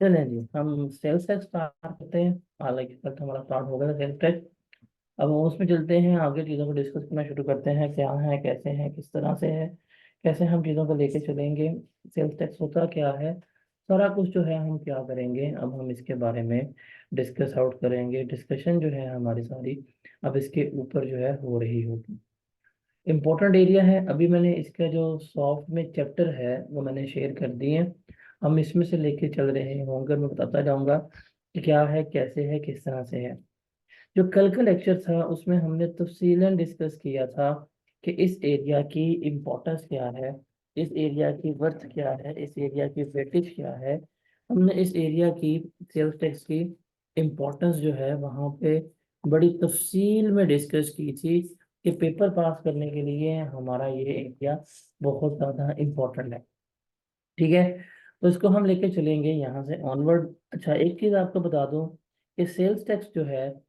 चलें जी, हम sales tax start करते हैं। हालांकि कल तो हमारा स्टार्ट हो गया सेल्स टैक्स। अब हम उसमें चलते हैं, आगे चीज़ों को डिस्कस करना शुरू करते हैं, क्या है, कैसे हैं, किस तरह से है, कैसे हम चीज़ों को लेके चलेंगे, सेल्स टैक्स होता क्या है, सारा कुछ जो है हम क्या करेंगे। अब हम इसके बारे में डिस्कस आउट करेंगे। डिस्कशन जो है हमारी सारी अब इसके ऊपर जो है हो रही होगी। इम्पोर्टेंट एरिया है। अभी मैंने इसका जो सॉफ्ट में चैप्टर है वो मैंने शेयर कर दिए हैं। हम इसमें से लेके चल रहे होंगे, मैं बताता जाऊंगा कि क्या है, कैसे है, किस तरह से है। जो कल का लेक्चर था उसमें हमने तफसीलन डिस्कस किया था कि इस एरिया की इम्पोर्टेंस क्या है, इस एरिया की वर्थ क्या है, इस एरिया की वेटेज क्या है। हमने इस एरिया की सेल्स टैक्स की इम्पोर्टेंस जो है वहाँ पे बड़ी तफसील में डिस्कस की थी कि पेपर पास करने के लिए हमारा ये एरिया बहुत ज़्यादा इम्पोर्टेंट है। ठीक है, तो इसको हम लेके चलेंगे यहाँ से ऑनवर्ड। अच्छा, एक चीज़ आपको बता दूं कि सेल्स टैक्स जो है,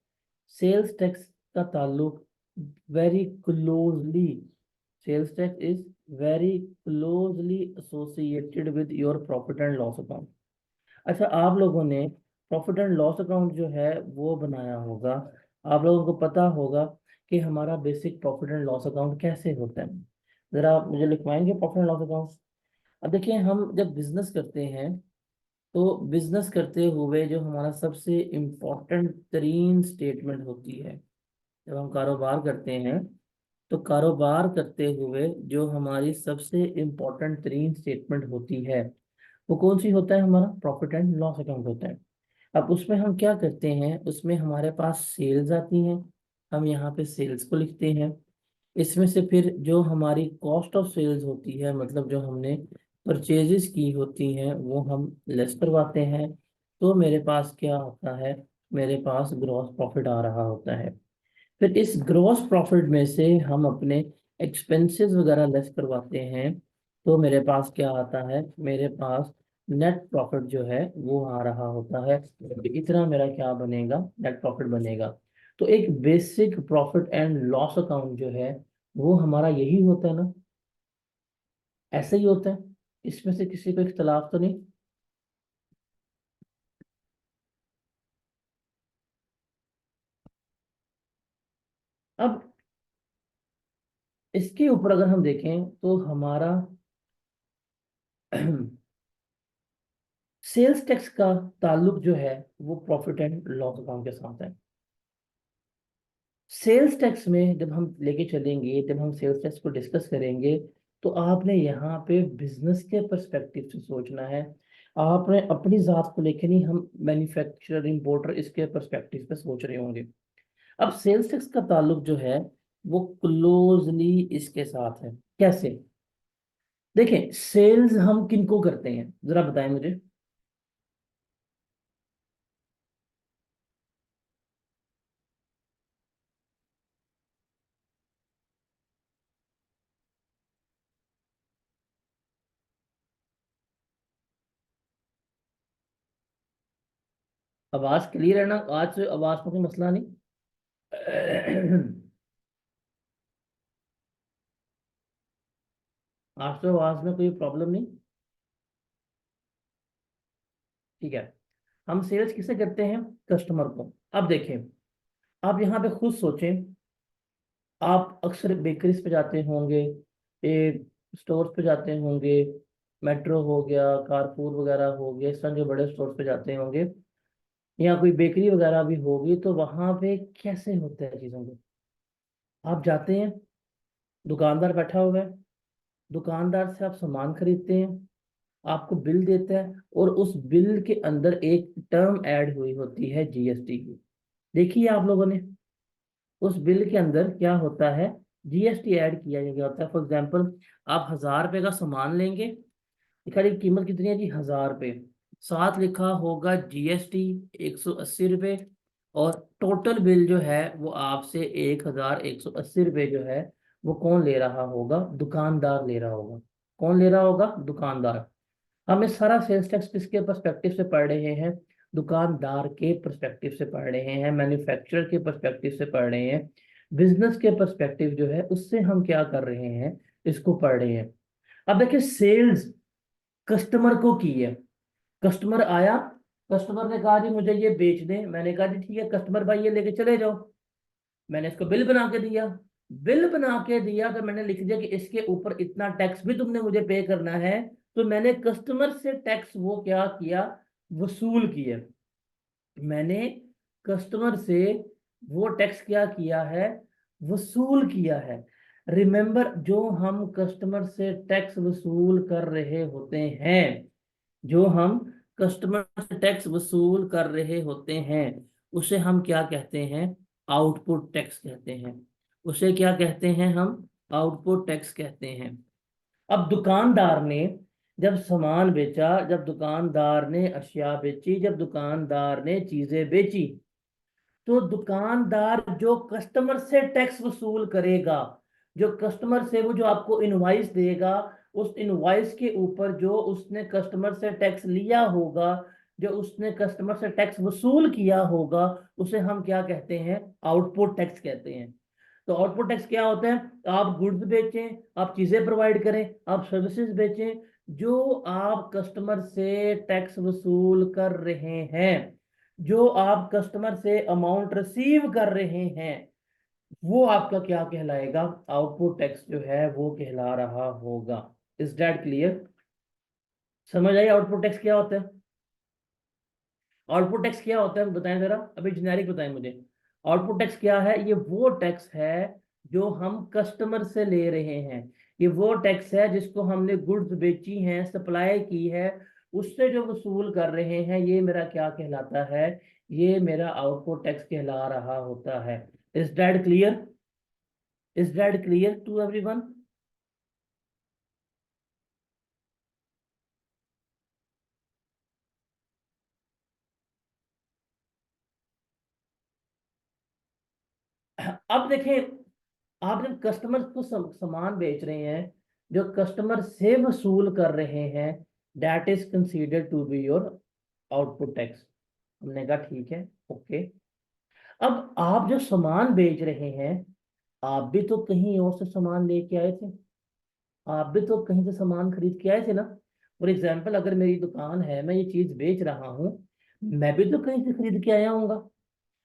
सेल्स टैक्स का ताल्लुक very closely, sales tax is very closely associated with your profit and loss account. अच्छा, आप लोगों ने प्रॉफिट एंड लॉस अकाउंट जो है वो बनाया होगा। आप लोगों को पता होगा कि हमारा basic profit and loss account कैसे होता है। ज़रा आप मुझे लिखवाएंगे प्रॉफिट एंड लॉस अकाउंट। अब देखिए, हम जब बिजनेस करते हैं तो बिजनेस करते हुए जो हमारा सबसे इम्पोर्टेंट तरीन स्टेटमेंट होती है, जब हम कारोबार करते हैं तो कारोबार करते हुए जो हमारी सबसे इम्पोर्टेंट तरीन स्टेटमेंट होती है वो कौन सी होता है? हमारा प्रॉफिट एंड लॉस अकाउंट होता है। अब उसमें हम क्या करते हैं, उसमें हमारे पास सेल्स आती हैं, हम यहाँ पे सेल्स को लिखते हैं। इसमें से फिर जो हमारी कॉस्ट ऑफ सेल्स होती है, मतलब जो हमने परचेजेस की होती हैं, वो हम लेस करवाते हैं। तो मेरे पास क्या आता है? मेरे पास ग्रॉस प्रॉफिट आ रहा होता है। फिर इस ग्रॉस प्रॉफिट में से हम अपने एक्सपेंसेस वगैरह लेस करवाते हैं। तो मेरे पास क्या आता है? मेरे पास नेट प्रॉफिट जो है वो आ रहा होता है। तो इतना मेरा क्या बनेगा? नेट प्रॉफिट बनेगा। तो एक basic profit and loss account जो है वो हमारा यही होता है ना, ऐसे ही होता है। इसमें से किसी को इख्तलाफ तो नहीं? अब इसके ऊपर अगर हम देखें तो हमारा सेल्स टैक्स का ताल्लुक जो है वो प्रॉफिट एंड लॉस अकाउंट के साथ है। सेल्स टैक्स में जब हम लेके चलेंगे, जब हम सेल्स टैक्स को डिस्कस करेंगे, तो आपने यहाँ पे बिजनेस के पर्सपेक्टिव से सोचना है। आपने अपनी जात को लेके नहीं, हम मैन्युफैक्चरर इंपोर्टर इसके पर्सपेक्टिव पे सोच रहे होंगे। अब सेल्स टैक्स का ताल्लुक जो है वो क्लोजली इसके साथ है। कैसे? देखें, सेल्स हम किनको करते हैं, जरा बताएं मुझे। आवाज क्लियर है ना? आज से आवाज में कोई मसला नहीं? आज तो आवाज में कोई प्रॉब्लम नहीं? ठीक है। हम सेल्स किसे करते हैं? कस्टमर को। अब देखें, आप यहाँ पे खुद सोचें। आप अक्सर बेकरीज पे जाते होंगे, स्टोर्स पे जाते होंगे, मेट्रो हो गया, कारफूर वगैरह हो गया, इस तरह के बड़े स्टोर्स पे जाते होंगे, या कोई बेकरी वगैरह भी होगी, तो वहां पे कैसे होता है चीज़ों को? आप जाते हैं, दुकानदार बैठा हुआ है, दुकानदार से आप सामान खरीदते हैं, आपको बिल देता है, और उस बिल के अंदर एक टर्म ऐड हुई होती है जीएसटी की। देखिए आप लोगों ने, उस बिल के अंदर क्या होता है? जीएसटी ऐड किया गया होता है। फॉर एग्जांपल, आप 1000 रुपये का सामान लेंगे, लिखा की कीमत कितनी है जी? 1000 रुपये। साथ लिखा होगा जीएसटी 180 रुपये, और टोटल बिल जो है वो आपसे 1180 रुपये जो है वो कौन ले रहा होगा? दुकानदार ले रहा होगा। कौन ले रहा होगा? दुकानदार। हम इस सारा सेल्स टैक्स किसके पर्सपेक्टिव से पढ़ रहे हैं? दुकानदार के पर्सपेक्टिव से पढ़ रहे हैं, मैन्युफैक्चरर के पर्सपेक्टिव से पढ़ रहे हैं। बिजनेस के पर्सपेक्टिव जो है उससे हम क्या कर रहे हैं? इसको पढ़ रहे हैं। अब देखिए, सेल्स कस्टमर को की है। कस्टमर आया, कस्टमर ने कहा जी मुझे ये बेच दें, मैंने कहा जी ठीक है कस्टमर भाई ये लेके चले जाओ। मैंने इसको बिल बना के दिया। बिल बना के दिया तो मैंने लिख दिया कि इसके ऊपर इतना टैक्स भी तुमने मुझे पे करना है। तो मैंने कस्टमर से टैक्स वो क्या किया, वसूल किया। मैंने कस्टमर से वो टैक्स क्या किया है, वसूल किया है। रिमेंबर, जो हम कस्टमर से टैक्स वसूल कर रहे होते हैं, जो हम कस्टमर से टैक्स वसूल कर रहे होते हैं, उसे हम क्या कहते हैं, आउटपुट टैक्स कहते हैं। उसे क्या कहते हैं हम, आउटपुट टैक्स कहते हैं। अब दुकानदार ने जब सामान बेचा, जब दुकानदार ने अशिया बेची, जब दुकानदार ने चीजें बेची, तो दुकानदार जो कस्टमर से टैक्स वसूल करेगा, जो कस्टमर से वो जो आपको इनवॉइस देगा, उस इनवॉइस के ऊपर जो उसने कस्टमर से टैक्स लिया होगा, जो उसने कस्टमर से टैक्स वसूल किया होगा, उसे हम क्या कहते हैं, आउटपुट टैक्स कहते हैं। तो आउटपुट टैक्स क्या होता है, आप गुड्स बेचें, आप चीजें प्रोवाइड करें, आप सर्विसेज बेचें, जो आप कस्टमर से टैक्स वसूल कर रहे हैं, जो आप कस्टमर से अमाउंट रिसीव कर रहे हैं, वो आपका क्या कहलाएगा, आउटपुट टैक्स जो है वो कहला रहा होगा। Is that clear? समझ आई आउटपुट टैक्स क्या होता है? आउटपुट टैक्स क्या होता है बताएं जरा, अभी जेनेरिक बताएं मुझे। आउटपुट टैक्स क्या है? ये वो टैक्स है जो हम कस्टमर से ले रहे हैं। ये वो टैक्स है जिसको हमने गुड्स बेची हैं, सप्लाई की है, उससे जो वसूल कर रहे हैं, ये मेरा क्या कहलाता है, ये मेरा आउटपुट टैक्स कहला रहा होता है। Is that clear? Is that clear to everyone? अब देखें, आप जब कस्टमर को सामान बेच रहे हैं, जो कस्टमर से वसूल कर रहे हैं, that is considered to be your output tax. हमने कहा ठीक है, ओके। अब आप जो सामान बेच रहे हैं, आप भी तो कहीं और से सामान लेके आए थे, आप भी तो कहीं से सामान खरीद के आए थे ना। फॉर एग्जाम्पल, अगर मेरी दुकान है, मैं ये चीज बेच रहा हूँ, मैं भी तो कहीं से खरीद के आया हूँगा।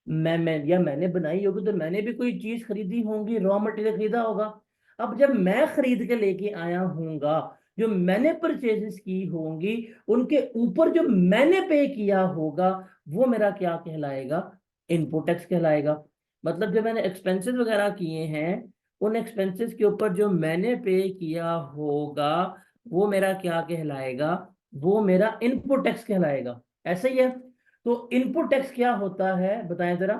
मैं या मैंने बनाई होगी तो मैंने भी कोई चीज खरीदी होगी, रॉ मटेरियल खरीदा होगा। अब जब मैं खरीद के लेके आया हूँगा, जो मैंने परचेजेस की होंगी, उनके ऊपर जो मैंने पे किया होगा, वो मेरा क्या कहलाएगा, इनपुट टैक्स कहलाएगा। मतलब जो मैंने एक्सपेंसेस वगैरह किए हैं, उन एक्सपेंसेस के ऊपर जो मैंने पे किया होगा, वो मेरा क्या कहलाएगा, वो मेरा इनपुट टैक्स कहलाएगा। ऐसा ही है। तो इनपुट टैक्स क्या होता है बताएं जरा।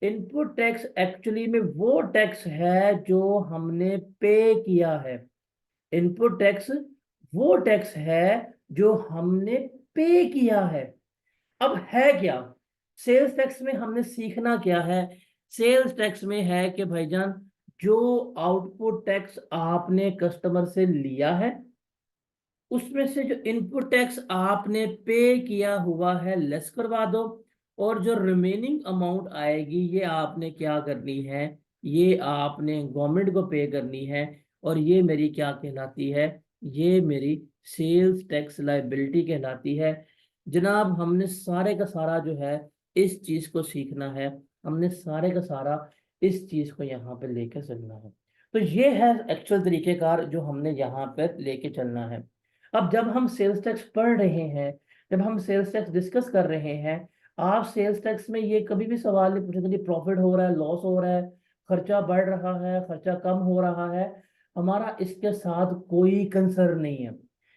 इनपुट टैक्स एक्चुअली में वो टैक्स है जो हमने पे किया है। इनपुट टैक्स वो टैक्स है जो हमने पे किया है। अब है क्या, सेल्स टैक्स में हमने सीखना क्या है। सेल्स टैक्स में है कि भाईजान, जो आउटपुट टैक्स आपने कस्टमर से लिया है, उसमें से जो इनपुट टैक्स आपने पे किया हुआ है लेस करवा दो, और जो रिमेनिंग अमाउंट आएगी ये आपने क्या करनी है, ये आपने गवर्नमेंट को पे करनी है। और ये मेरी क्या कहलाती है, ये मेरी सेल्स टैक्स लाइबिलिटी कहलाती है। जनाब, हमने सारे का सारा जो है इस चीज को सीखना है, हमने सारे का सारा इस चीज को यहाँ पे लेके चलना है। तो ये है एक्चुअल तरीकेकार जो हमने यहाँ पर लेके चलना है। अब जब हम सेल्स टैक्स पढ़ रहे हैं, जब हम सेल्स टैक्स डिस्कस कर रहे हैं, आप सेल्स टैक्स में ये कभी भी सवाल नहीं पूछेंगे कि प्रॉफिट हो रहा है, लॉस हो रहा है, खर्चा बढ़ रहा है, खर्चा कम हो रहा है। हमारा इसके साथ कोई कंसर्न नहीं है।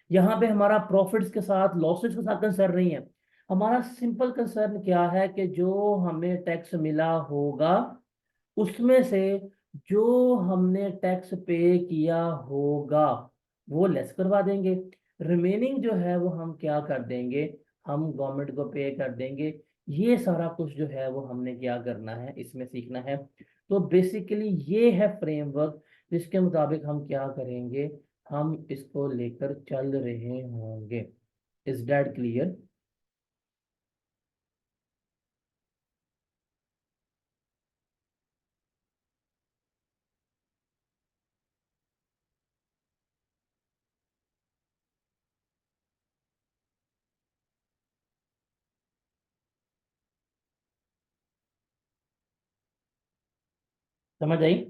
यहाँ पे हमारा प्रॉफिट्स के साथ, लॉसेस के साथ कंसर्न नहीं है। हमारा सिंपल कंसर्न क्या है कि जो हमें टैक्स मिला होगा, उसमें से जो हमने टैक्स पे किया होगा, वो लेस करवा देंगे। रिमेनिंग जो है वो हम क्या कर देंगे, हम गवर्नमेंट को पे कर देंगे। ये सारा कुछ जो है वो हमने क्या करना है, इसमें सीखना है। तो बेसिकली ये है फ्रेमवर्क जिसके मुताबिक हम क्या करेंगे, हम इसको लेकर चल रहे होंगे। Is that clear? समझ आई?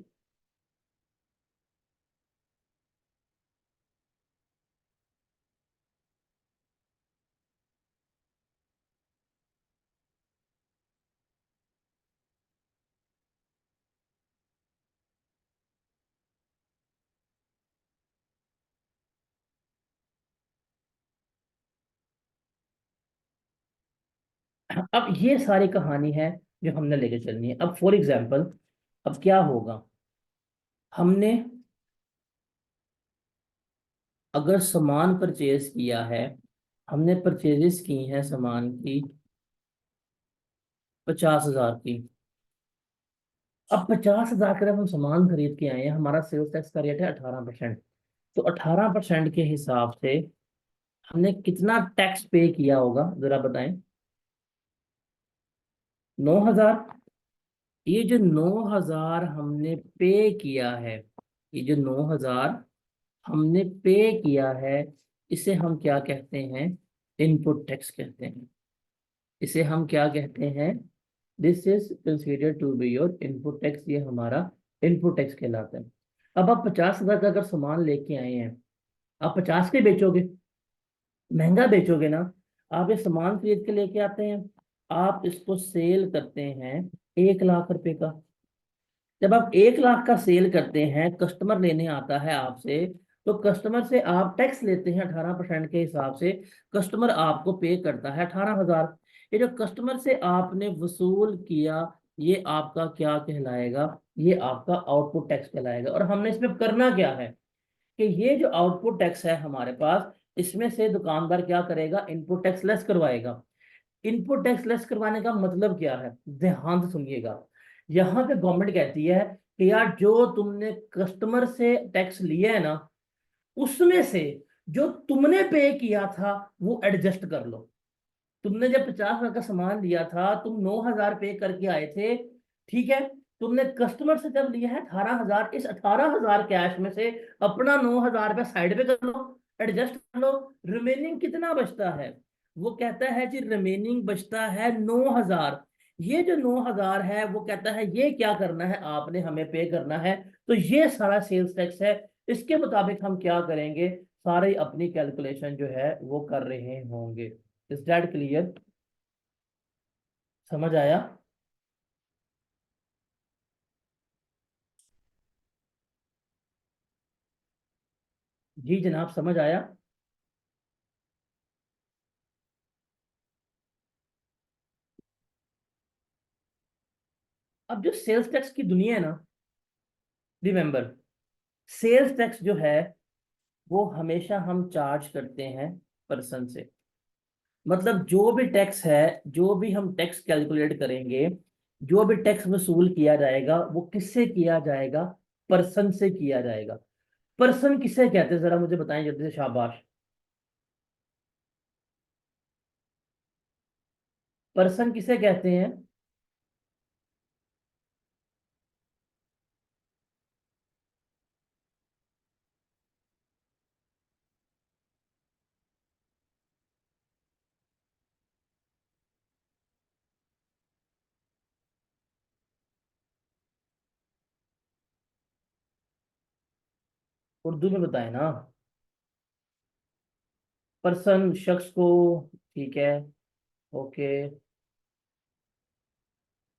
अब ये सारी कहानी है जो हमने लेके चलनी है। अब फॉर एग्जाम्पल, अब क्या होगा, हमने अगर सामान परचेज किया है, हमने परचेजेस की हैं सामान की 50,000 की। अब 50,000 का जब हम सामान खरीद के आए हैं, हमारा सेल्स टैक्स का रेट है 18%। तो 18% के हिसाब से हमने कितना टैक्स पे किया होगा, जरा बताएं। 9,000। ये जो 9,000 हमने पे किया है, ये जो 9,000 हमने पे किया है, इसे हम क्या कहते हैं? इनपुट टैक्स कहते हैं। इसे हम क्या कहते हैं? This is consider to be your input tax. ये हमारा इनपुट टैक्स कहलाता है। अब आप 50,000 का अगर सामान लेके आए हैं, आप 50 के बेचोगे, महंगा बेचोगे ना। आप ये सामान खरीद के लेके आते हैं, आप इसको सेल करते हैं 1 लाख रुपए का। जब आप 1 लाख का सेल करते हैं, कस्टमर लेने आता है आपसे, तो कस्टमर से आप टैक्स लेते हैं 18% के हिसाब से। कस्टमर आपको पे करता है 18,000। ये जो कस्टमर से आपने वसूल किया, ये आपका क्या कहलाएगा? ये आपका आउटपुट टैक्स कहलाएगा। और हमने इसमें करना क्या है कि ये जो आउटपुट टैक्स है हमारे पास, इसमें से दुकानदार क्या करेगा? इनपुट टैक्स लेस करवाएगा। इनपुट टैक्स लेस करवाने का मतलब क्या है, ध्यान से सुनिएगा। यहाँ पे गवर्नमेंट कहती है कि यार, जो तुमने कस्टमर से टैक्स लिया है ना, उसमें से जो तुमने पे किया था वो एडजस्ट कर लो। तुमने जब 50,000 का सामान लिया था, तुम 9,000 पे करके आए थे, ठीक है। तुमने कस्टमर से जब लिया है 18,000, इस 18,000 कैश में से अपना 9,000 रुपये साइड पे कर लो, एडजस्ट कर लो। रिमेनिंग कितना बचता है? वो कहता है जी रिमेनिंग बचता है 9,000। ये जो 9,000 है, वो कहता है ये क्या करना है, आपने हमें पे करना है। तो ये सारा सेल्स टैक्स है। इसके मुताबिक हम क्या करेंगे, सारे अपनी कैलकुलेशन जो है वो कर रहे होंगे। Is that clear? समझ आया? जी जनाब, समझ आया। अब जो सेल्स टैक्स की दुनिया है ना, रिमेंबर, सेल्स टैक्स जो है वो हमेशा हम चार्ज करते हैं पर्सन से। मतलब जो भी टैक्स है, जो भी हम टैक्स कैलकुलेट करेंगे, जो भी टैक्स वसूल किया जाएगा, वो किससे किया जाएगा? पर्सन से किया जाएगा। पर्सन किसे कहते हैं, जरा मुझे बताएं जल्दी से, शाबाश। पर्सन किसे कहते हैं? उर्दू में बताएं ना। पर्सन, शख्स को, ठीक है, ओके।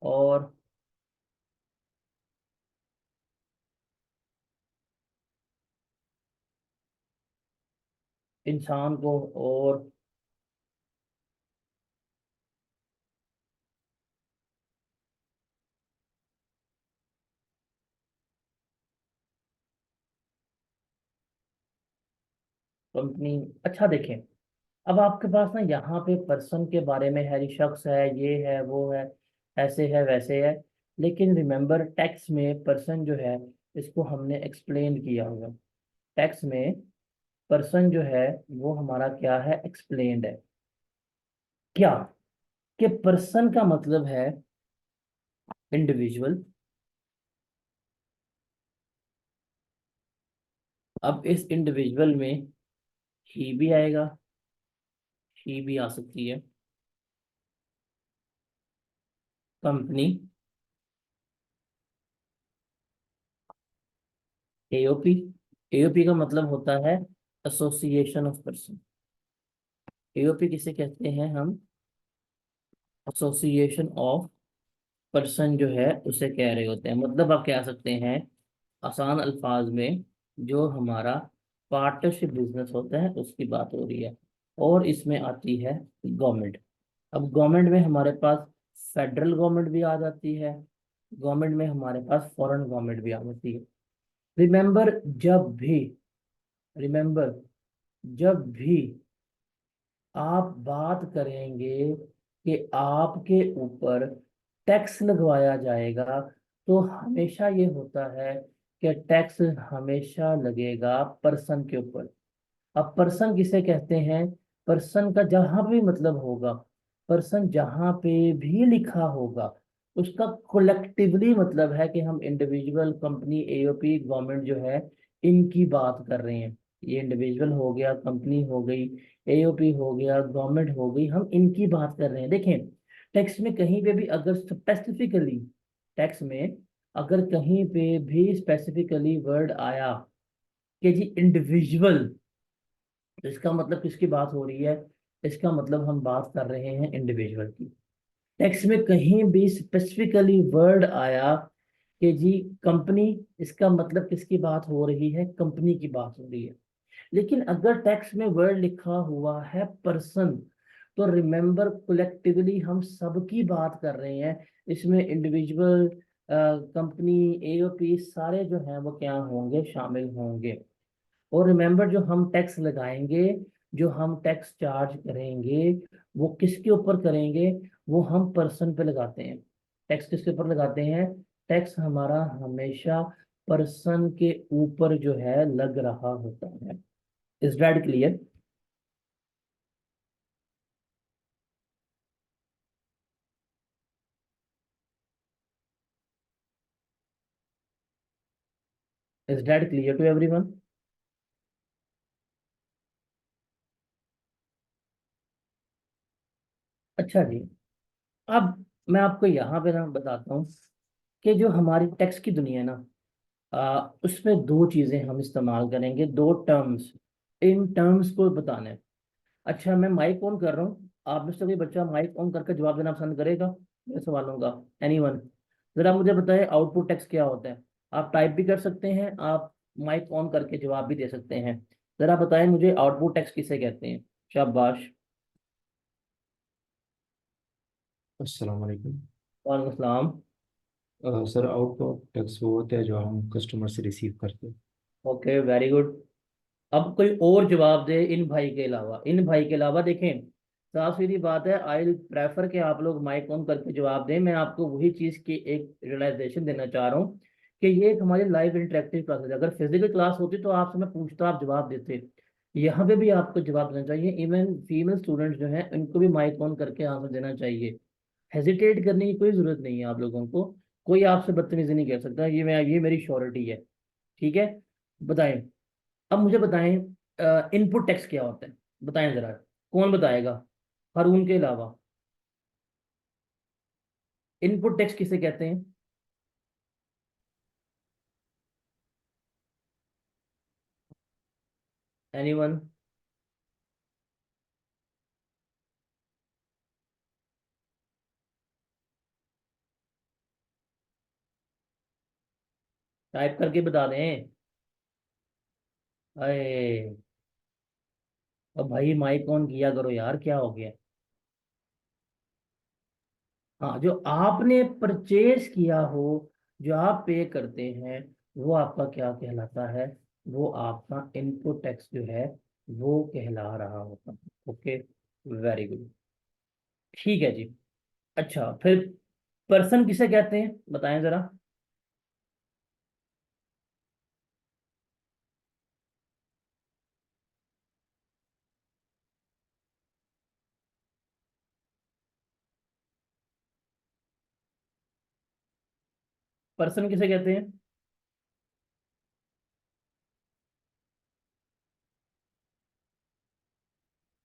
और इंसान को, और कंपनी। अच्छा देखें, अब आपके पास ना यहाँ पे पर्सन के बारे में है, ये शख्स है, ये है, वो है, ऐसे है, वैसे है। लेकिन रिमेंबर, टैक्स में पर्सन जो है, इसको हमने एक्सप्लेन किया हुआ। टैक्स में पर्सन जो है वो हमारा क्या है? एक्सप्लेन्ड है। क्या? कि पर्सन का मतलब है इंडिविजुअल। अब इस इंडिविजुअल में ही भी आएगा, ही भी आ सकती है। कंपनी, एओपी, एओपी का मतलब होता है एसोसिएशन ऑफ पर्सन। एओपी किसे कहते हैं हम? एसोसिएशन ऑफ पर्सन जो है उसे कह रहे होते हैं। मतलब आप कह सकते हैं आसान अल्फाज में, जो हमारा पार्टनरशिप बिजनेस होता है उसकी बात हो रही है। और इसमें आती है गवर्नमेंट। अब गवर्नमेंट में हमारे पास फेडरल गवर्नमेंट भी आ जाती है, गवर्नमेंट में हमारे पास फॉरेन गवर्नमेंट भी आ जाती है। रिमेंबर, जब भी, रिमेंबर, जब भी आप बात करेंगे कि आपके ऊपर टैक्स लगवाया जाएगा, तो हमेशा ये होता है कि टैक्स हमेशा लगेगा पर्सन के ऊपर। अब पर्सन किसे कहते हैं? पर्सन का जहां भी मतलब होगा, पर्सन जहां पे भी लिखा होगा, उसका कोलेक्टिवली मतलब है कि हम इंडिविजुअल, कंपनी, एओपी, गवर्नमेंट जो है, इनकी बात कर रहे हैं। ये इंडिविजुअल हो गया, कंपनी हो गई, एओपी हो गया, गवर्नमेंट हो गई, हम इनकी बात कर रहे हैं। देखें, टैक्स में कहीं पे भी अगर स्पेसिफिकली, टैक्स में अगर कहीं पे भी स्पेसिफिकली वर्ड आया कि जी इंडिविजुअल, तो इसका मतलब किसकी बात हो रही है? इसका मतलब हम बात कर रहे हैं इंडिविजुअल की। टेक्स्ट में कहीं भी स्पेसिफिकली वर्ड आया कि जी कंपनी, इसका मतलब किसकी बात हो रही है? कंपनी की बात हो रही है। लेकिन अगर टेक्स्ट में वर्ड लिखा हुआ है पर्सन, तो रिमेंबर कलेक्टिवली हम सबकी बात कर रहे हैं। इसमें इंडिविजुअल, कंपनी, एओपी सारे जो हैं वो क्या होंगे? शामिल होंगे। और रिमेंबर, जो हम टैक्स लगाएंगे, जो हम टैक्स चार्ज करेंगे, वो किसके ऊपर करेंगे? वो हम पर्सन पे लगाते हैं। टैक्स किसके ऊपर लगाते हैं? टैक्स हमारा हमेशा पर्सन के ऊपर जो है लग रहा होता है। Is that clear? Is that clear to everyone? अच्छा जी। अब मैं आपको यहाँ पे ना बताता हूँ कि जो हमारी टैक्स की दुनिया है ना, उसमें दो चीजें हम इस्तेमाल करेंगे, दो टर्म्स। इन टर्म्स को बताने। अच्छा, मैं माइक ऑन कर रहा हूँ, आप में से कोई बच्चा माइक ऑन करके जवाब देना पसंद करेगा मेरे सवालों का? एनीवन? जरा मुझे बताएं, आउटपुट टेक्स्ट क्या होता है? आप टाइप भी कर सकते हैं, आप माइक ऑन करके जवाब भी दे सकते हैं। जरा बताएं मुझे, आउटपुट टेक्स्ट किसे कहते हैं? शाबाश। अस्सलाम वालेकुम। वालेकुम सलाम। सर, आउटपुट टैक्स वो होता है जो हम कस्टमर से रिसीव करते हैं। Okay, very good. अब कोई और जवाब दे इन भाई के अलावा, इन भाई के अलावा। देखें, साफ सीधी बात है, आई प्रेफर कि आप लोग माइक ऑन करके जवाब दें। मैं आपको वही चीज़ की एक रियलाइजेशन देना चाह रहा हूँ कि ये एक हमारी लाइव इंटरेक्टिव क्लास है। अगर फिजिकल क्लास होती तो आपसे मैं पूछता, आप जवाब देते। यहाँ पे भी आपको जवाब देना चाहिए। इवन फीमेल स्टूडेंट्स जो हैं उनको भी माइक ऑन करके आंसर देना चाहिए। हेजिटेट करने की कोई जरूरत नहीं है आप लोगों को। कोई आपसे बदतमीजी नहीं कर सकता, ये मेरी श्योरिटी है। ठीक है? बताएं। अब मुझे बताएं, इनपुट टैक्स क्या होता है? बताएं जरा, कौन बताएगा हारून के अलावा? इनपुट टैक्स किसे कहते हैं? एनीवन? टाइप करके बता दें। अरे, अब भाई माइक ऑन किया करो यार, क्या हो गया? हाँ, जो आपने परचेज किया हो, जो आप पे करते हैं, वो आपका क्या कहलाता है? वो आपका इनपुट टैक्स जो है वो कहला रहा होता है। Okay, very good. ठीक है जी। अच्छा, फिर पर्सन किसे कहते हैं बताएं जरा? पर्सन किसे कहते हैं?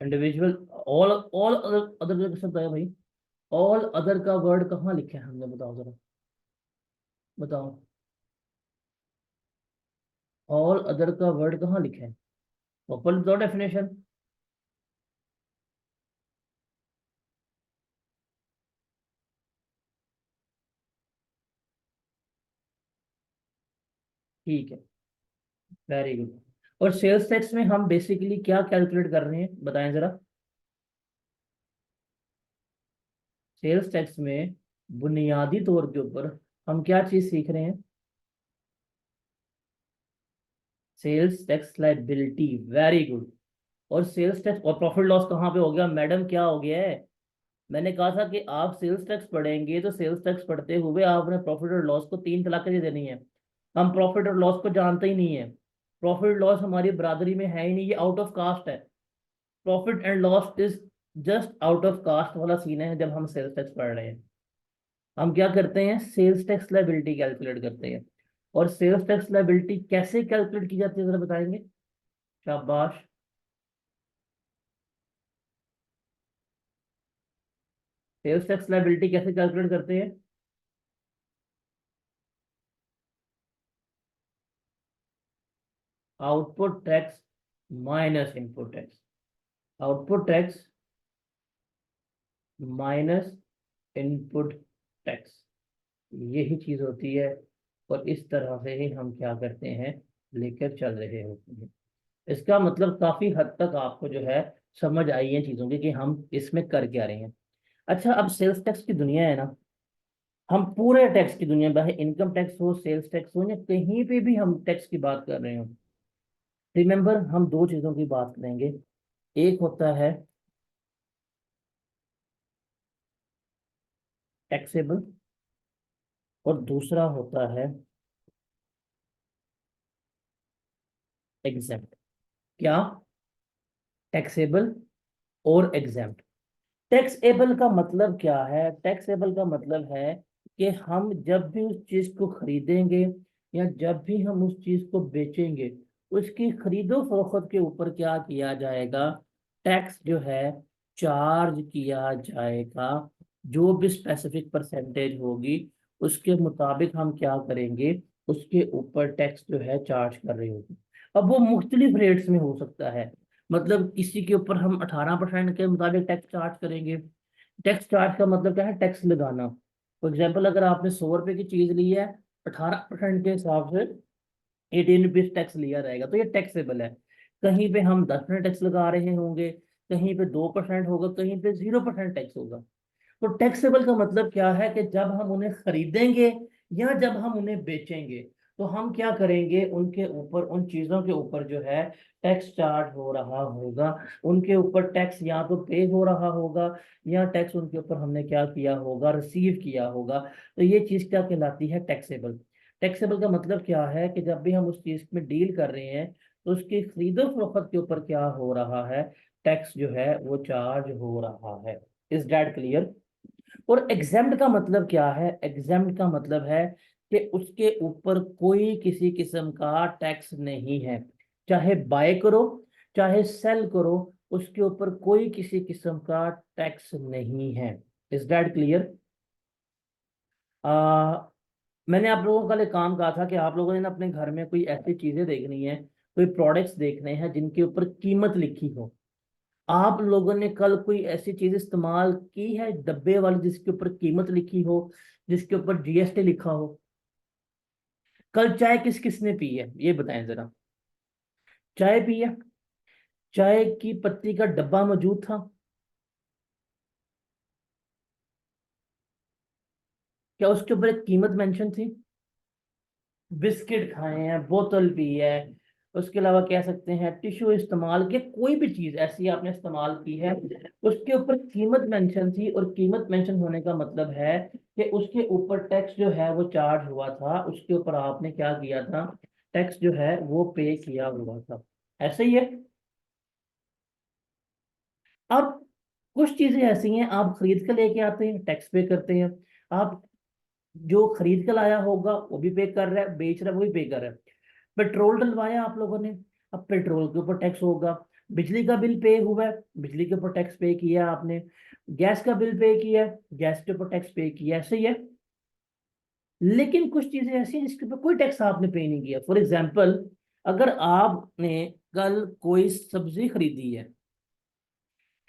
Individual. All, all other, other का शब्द आया भाई। ऑल अदर का वर्ड कहाँ लिखा है हमने? बताओ जरा, बताओ। ऑल अदर का वर्ड कहाँ लिखा है? प्रॉपर दो डेफिनेशन। ठीक है, वेरी गुड। और सेल्स टैक्स में हम बेसिकली क्या कैलकुलेट कर रहे हैं, बताएं जरा। सेल्स टैक्स में बुनियादी तौर के ऊपर हम क्या चीज सीख रहे हैं? Sales tax liability, very good. और सेल्स टैक्स और प्रॉफिट लॉस कहाँ पे हो गया मैडम, क्या हो गया है? मैंने कहा था कि आप सेल्स टैक्स पढ़ेंगे तो सेल्स टैक्स पढ़ते हुए आपने प्रॉफिट और लॉस को तीन तलाक दे देनी है। हम प्रॉफिट और लॉस को जानते ही नहीं है। प्रॉफिट लॉस हमारी बरादरी में है ही नहीं, ये आउट ऑफ कास्ट है। Profit and loss is just out of cost वाला सीन है जब हम सेल्स टैक्स पढ़ रहे हैं। हम क्या करते हैं, सेल्स टैक्स लायबिलिटी कैलकुलेट करते हैं। और सेल्स टैक्स लायबिलिटी कैसे कैलकुलेट की जाती है जरा बताएंगे? शाबाश। सेल्स टैक्स लायबिलिटी कैसे कैलकुलेट करते हैं? Output tax minus input tax. Output tax minus input tax, यही चीज होती है। और इस तरह से ही हम क्या करते हैं, लेकर चल रहे होते हैं। इसका मतलब काफी हद तक आपको जो है समझ आई है चीजों की कि हम इसमें कर क्या रहे हैं। अच्छा, अब सेल्स टैक्स की दुनिया है ना, हम पूरे टैक्स की दुनिया, चाहे इनकम टैक्स हो, सेल्स टैक्स हो, या कहीं पे भी हम टैक्स की बात कर रहे हो, रिमेंबर हम दो चीजों की बात करेंगे। एक होता है टैक्सेबल, और दूसरा होता है एग्जेम्प्ट। क्या? टैक्सेबल और एग्जेम्प्ट। टैक्सेबल का मतलब क्या है? टैक्सेबल का मतलब है कि हम जब भी उस चीज को खरीदेंगे या जब भी हम उस चीज को बेचेंगे, उसकी खरीदो फरोख्त के ऊपर क्या किया जाएगा, टैक्स जो है चार्ज किया जाएगा। जो भी स्पेसिफिक परसेंटेज होगी उसके मुताबिक हम क्या करेंगे, उसके ऊपर टैक्स जो है चार्ज कर रहे होगी। अब वो मुख्तलिफ रेट्स में हो सकता है। मतलब किसी के ऊपर हम 18% के मुताबिक टैक्स चार्ज करेंगे। टैक्स चार्ज का मतलब क्या है, टैक्स लगाना। फॉर एग्जाम्पल, अगर आपने 100 रुपए की चीज ली है, 18% के हिसाब से 18 रुपीज टैक्स लिया जाएगा, तो ये टैक्सेबल है। कहीं पे हम 10% टैक्स लगा रहे होंगे, कहीं पे 2% होगा, कहीं पे 0% टैक्स होगा। तो टैक्सेबल का मतलब क्या है कि जब हम उन्हें खरीदेंगे या जब हम उन्हें बेचेंगे, तो हम क्या करेंगे, उनके ऊपर, उन चीजों के ऊपर जो है टैक्स चार्ज हो रहा होगा। उनके ऊपर टैक्स या तो पे हो रहा होगा, या टैक्स उनके ऊपर हमने क्या किया होगा, रिसीव किया होगा। तो ये चीज क्या कहलाती है, टैक्सेबल। टैक्सेबल का मतलब क्या है कि जब भी हम उस चीज में डील कर रहे हैं तो उसकी खरीदो फरोख्त के ऊपर क्या हो रहा है, टैक्स जो है वो चार्ज हो रहा है। Is that clear? और एग्जेम्प्ट का मतलब क्या है? एग्जेम्प्ट का मतलब है कि उसके ऊपर कोई किसी किस्म का टैक्स नहीं है। चाहे बाय करो, चाहे सेल करो, उसके ऊपर कोई किसी किस्म का टैक्स नहीं है। Is that clear? आ मैंने आप लोगों का लिए काम कहा था कि आप लोगों ने ना अपने घर में कोई ऐसी चीजें देखनी है, कोई प्रोडक्ट्स देखने हैं जिनके ऊपर कीमत लिखी हो। आप लोगों ने कल कोई ऐसी चीज इस्तेमाल की है डब्बे वाली जिसके ऊपर कीमत लिखी हो, जिसके ऊपर जीएसटी लिखा हो? कल चाय किस किस ने पी है, ये बताएं जरा। चाय पी है, चाय की पत्ती का डब्बा मौजूद था? क्या उसके ऊपर एक कीमत मेंशन थी? बिस्किट खाए हैं, बोतल पी है, उसके अलावा कह सकते हैं टिश्यू इस्तेमाल के, कोई भी चीज ऐसी आपने इस्तेमाल की है, उसके ऊपर कीमत मेंशन थी। और कीमत मेंशन होने का मतलब है कि उसके ऊपर टैक्स जो है वो चार्ज हुआ था, उसके ऊपर आपने क्या किया था, टैक्स जो है वो पे किया हुआ था। ऐसे ही है। अब कुछ चीजें ऐसी हैं, आप खरीद कर लेके आते हैं, टैक्स पे करते हैं। आप जो खरीद कर लाया होगा वो भी पे कर रहा है, बेच रहा है वो भी पे कर रहा है। पेट्रोल डलवाया आप लोगों ने, अब पेट्रोल के ऊपर टैक्स होगा। बिजली का बिल पे हुआ है, बिजली के ऊपर टैक्स पे किया आपने। गैस का बिल पे किया है, गैस के ऊपर टैक्स पे किया, ऐसे ही है। लेकिन कुछ चीजें ऐसी हैं जिसके ऊपर कोई टैक्स आपने पे नहीं किया। फॉर एग्जाम्पल, अगर आपने कल कोई सब्जी खरीदी है,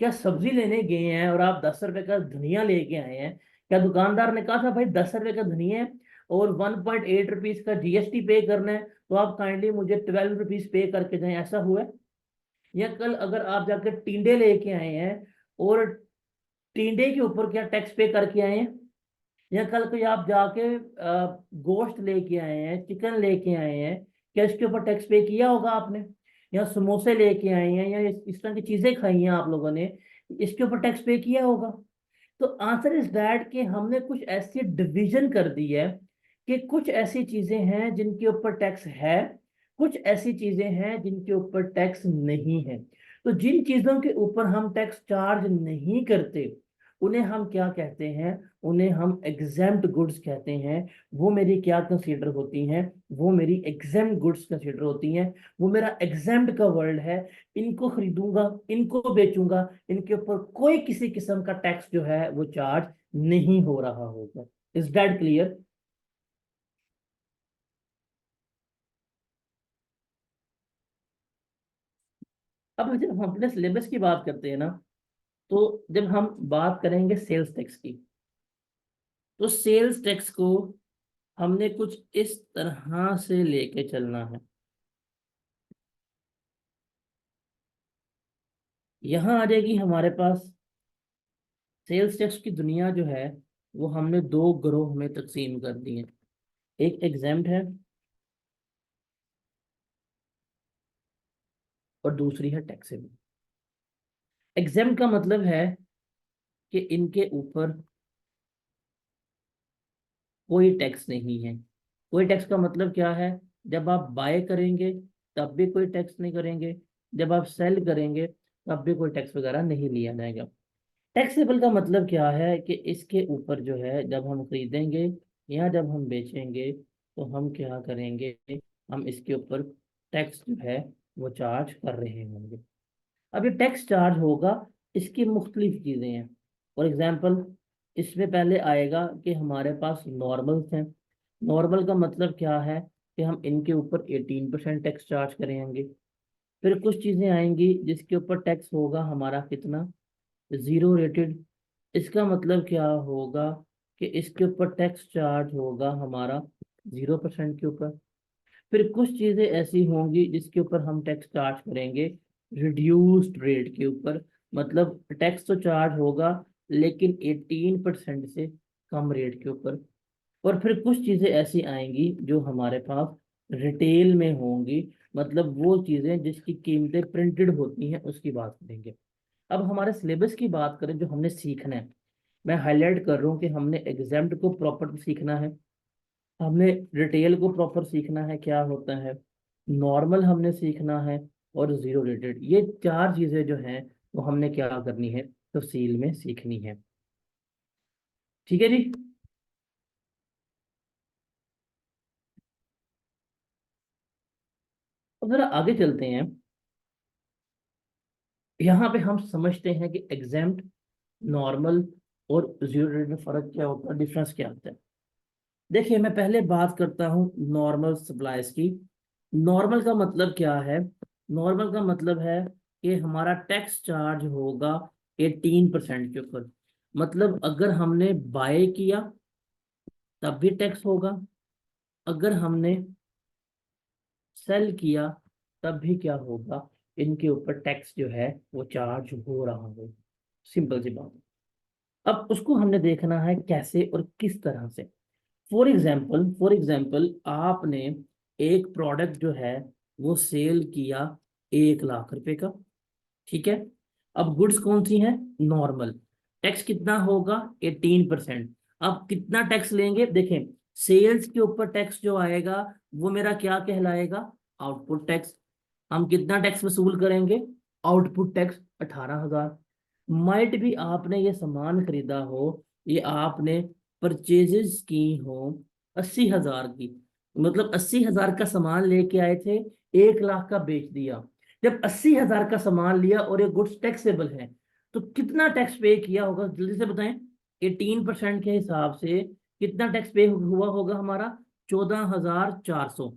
क्या सब्जी लेने गए हैं और आप 10 रुपए का धनिया लेके आए हैं, क्या दुकानदार ने कहा था भाई 10 रुपए का धनिया है और 1.8 रुपीज का जीएसटी पे करना है, तो आप काइंडली मुझे 12 रुपीज पे करके जाएं, ऐसा हुआ है? या कल अगर आप जाकर टींडे लेके आए हैं और टींडे के ऊपर क्या टैक्स पे करके आए हैं? या कल कोई आप जाके गोश्त लेके आए हैं, चिकन लेके आए हैं, क्या इसके ऊपर टैक्स पे किया होगा आपने? या समोसे लेके आए हैं या इस तरह की चीजें खाई हैं आप लोगों ने, इसके ऊपर टैक्स पे किया होगा? तो आंसर इज दैट कि हमने कुछ ऐसी डिवीजन कर दी है कि कुछ ऐसी चीजें हैं जिनके ऊपर टैक्स है, कुछ ऐसी चीजें हैं जिनके ऊपर टैक्स नहीं है। तो जिन चीजों के ऊपर हम टैक्स चार्ज नहीं करते उन्हें हम क्या कहते हैं? उन्हें हम एग्जेम्प्ट गुड्स कहते हैं। वो मेरी क्या कंसीडर होती हैं? वो मेरी एग्जेम्प्ट गुड्स कंसीडर होती हैं। वो मेरा एग्जेम्प्ट का वर्ड है। इनको खरीदूंगा, इनको बेचूंगा, इनके ऊपर कोई किसी किस्म का टैक्स जो है वो चार्ज नहीं हो रहा होगा। Is that clear? अब जब हम अपने सिलेबस की बात करते हैं ना, तो जब हम बात करेंगे सेल्स टैक्स की, तो सेल्स टैक्स को हमने कुछ इस तरह से लेके चलना है। यहां आ जाएगी हमारे पास सेल्स टैक्स की दुनिया जो है, वो हमने दो ग्रोह में तकसीम कर दी है। एक एग्जेम्प्ट है और दूसरी है टैक्सेबल। एग्जेम्प्ट का मतलब है कि इनके ऊपर कोई टैक्स नहीं है। कोई टैक्स का मतलब क्या है? जब आप बाय करेंगे तब भी कोई टैक्स नहीं करेंगे, जब आप सेल करेंगे तब भी कोई टैक्स वगैरह नहीं लिया जाएगा। टैक्सेबल का मतलब क्या है कि इसके ऊपर जो है जब हम खरीदेंगे या जब हम बेचेंगे तो हम क्या करेंगे? हम इसके ऊपर टैक्स जो है वो चार्ज कर रहे होंगे। अब ये टैक्स चार्ज होगा, इसकी मुख्तलिफ चीज़ें हैं। फॉर एग्जांपल, इसमें पहले आएगा कि हमारे पास नॉर्मल्स हैं। नॉर्मल का मतलब क्या है? कि हम इनके ऊपर 18% टैक्स चार्ज करेंगे। फिर कुछ चीज़ें आएंगी जिसके ऊपर टैक्स होगा हमारा कितना? Zero rated. इसका मतलब क्या होगा? कि इसके ऊपर टैक्स चार्ज होगा हमारा 0% के ऊपर। फिर कुछ चीजें ऐसी होंगी जिसके ऊपर हम टैक्स चार्ज करेंगे रिड्यूस्ड रेट के ऊपर। मतलब टैक्स तो चार्ज होगा लेकिन 18% से कम रेट के ऊपर। और फिर कुछ चीजें ऐसी आएंगी जो हमारे पास रिटेल में होंगी, मतलब वो चीजें जिसकी कीमतें प्रिंटेड होती हैं उसकी बात करेंगे। अब हमारे सिलेबस की बात करें जो हमने सीखना है, मैं हाईलाइट कर रहा हूँ कि हमने एग्जाम्प्ट को प्रॉपर सीखना है, हमने रिटेल को प्रॉपर सीखना है क्या होता है, नॉर्मल हमने सीखना है, और जीरो रेटेड। ये चार चीजें जो हैं वो हमने क्या करनी है? तफसील में सीखनी है। ठीक है जी। अब जरा आगे चलते हैं। यहाँ पे हम समझते हैं कि एग्जाम्प्ट, नॉर्मल और जीरो रेटेड में फर्क क्या होता है, डिफरेंस क्या होता है। देखिए, मैं पहले बात करता हूँ नॉर्मल सप्लाईज की। नॉर्मल का मतलब क्या है? नॉर्मल का मतलब है कि हमारा टैक्स चार्ज होगा 18% के ऊपर। मतलब अगर हमने बाय किया तब भी टैक्स होगा, अगर हमने सेल किया तब भी क्या होगा? इनके ऊपर टैक्स जो है वो चार्ज हो रहा होगा। सिंपल सी बात। अब उसको हमने देखना है कैसे और किस तरह से। फॉर एग्जाम्पल आपने एक प्रोडक्ट जो है वो सेल किया 1 लाख रुपए का। ठीक है। अब गुड्स कौन सी हैं? नॉर्मल। टैक्स कितना होगा? 18%। अब कितना टैक्स लेंगे? देखें, सेल्स के ऊपर टैक्स जो आएगा वो मेरा क्या कहलाएगा? Output tax. हम कितना टैक्स वसूल करेंगे? Output tax 18,000। माइट भी आपने ये सामान खरीदा हो, ये आपने परचेजेस की हो 80,000 की, मतलब 80,000 का सामान लेके आए थे, 1 लाख का बेच दिया। जब 80,000 का सामान लिया और ये गुड्स टैक्सेबल है, तो कितना टैक्स पे किया होगा जल्दी से बताएं? 18% के हिसाब से कितना टैक्स पे हुआ होगा हमारा? 14,400।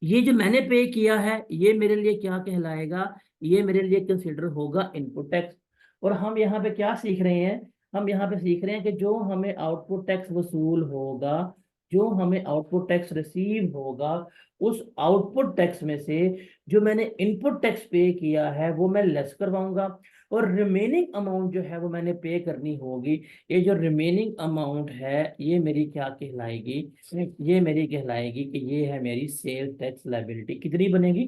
ये जो मैंने पे किया है ये मेरे लिए क्या कहलाएगा, ये मेरे लिए कंसिडर होगा इनपुट टैक्स। और हम यहाँ पे क्या सीख रहे हैं, हम यहाँ पे सीख रहे हैं कि जो हमें आउटपुट टैक्स वसूल होगा, जो हमें आउटपुट टैक्स रिसीव होगा, उस आउटपुट टैक्स में से जो मैंने इनपुट टैक्स पे किया है वो मैं लेस करवाऊंगा, और रिमेनिंग अमाउंट जो है वो मैंने पे करनी होगी। ये जो रिमेनिंग अमाउंट है ये मेरी क्या कहलाएगी, ये मेरी कहलाएगी कि ये है मेरी सेल टैक्स लायबिलिटी। कितनी बनेगी,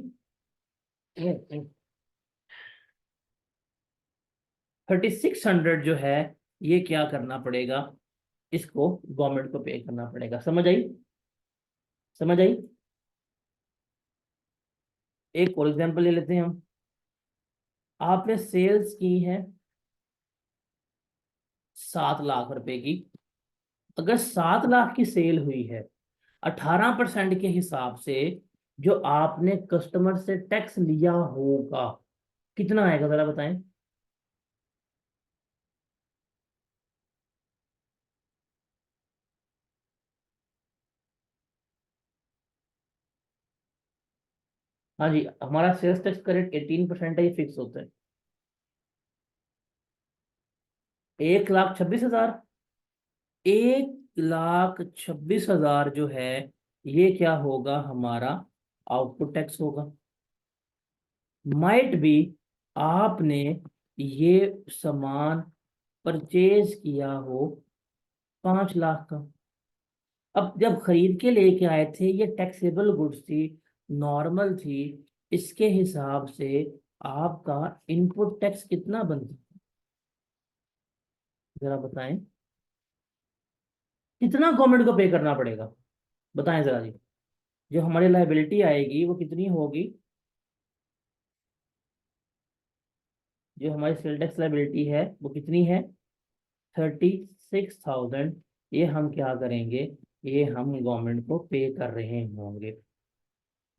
3600 जो है, ये क्या करना पड़ेगा, इसको गवर्नमेंट को पे करना पड़ेगा। समझ आई, समझ आई। एक और एग्जांपल ले लेते हैं हम। आपने सेल्स की है 7 लाख रुपए की। अगर 7 लाख की सेल हुई है, 18% के हिसाब से जो आपने कस्टमर से टैक्स लिया होगा, कितना आएगा जरा बताएं। हाँ जी, हमारा सेल्स टैक्स का रेट 18% है, ये फिक्स होता है। 1,26,000, 1,26,000 जो है ये क्या होगा, हमारा आउटपुट टैक्स होगा। माइट भी आपने ये सामान परचेज किया हो 5 लाख का। अब जब खरीद के लेके आए थे ये टैक्सेबल गुड्स थी, नॉर्मल थी, इसके हिसाब से आपका इनपुट टैक्स कितना बनता, जरा बताएं। कितना गवर्नमेंट को पे करना पड़ेगा, बताएं जरा जी। जो हमारी लायबिलिटी आएगी वो कितनी होगी, जो हमारी सेल टैक्स लायबिलिटी है वो कितनी है, 36,000। ये हम क्या करेंगे, ये हम गवर्नमेंट को पे कर रहे होंगे।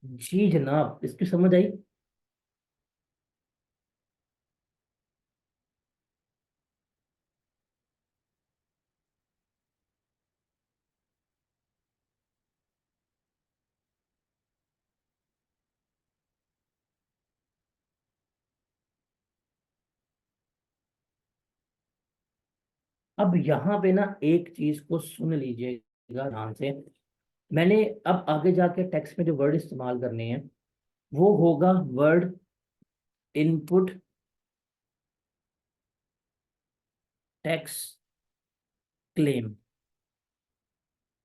जी जनाब, इसकी समझ आई। अब यहाँ पे ना एक चीज को सुन लीजिएगा ध्यान से। मैंने अब आगे जाके टेक्स्ट में जो वर्ड इस्तेमाल करने हैं वो होगा वर्ड इनपुट टैक्स क्लेम।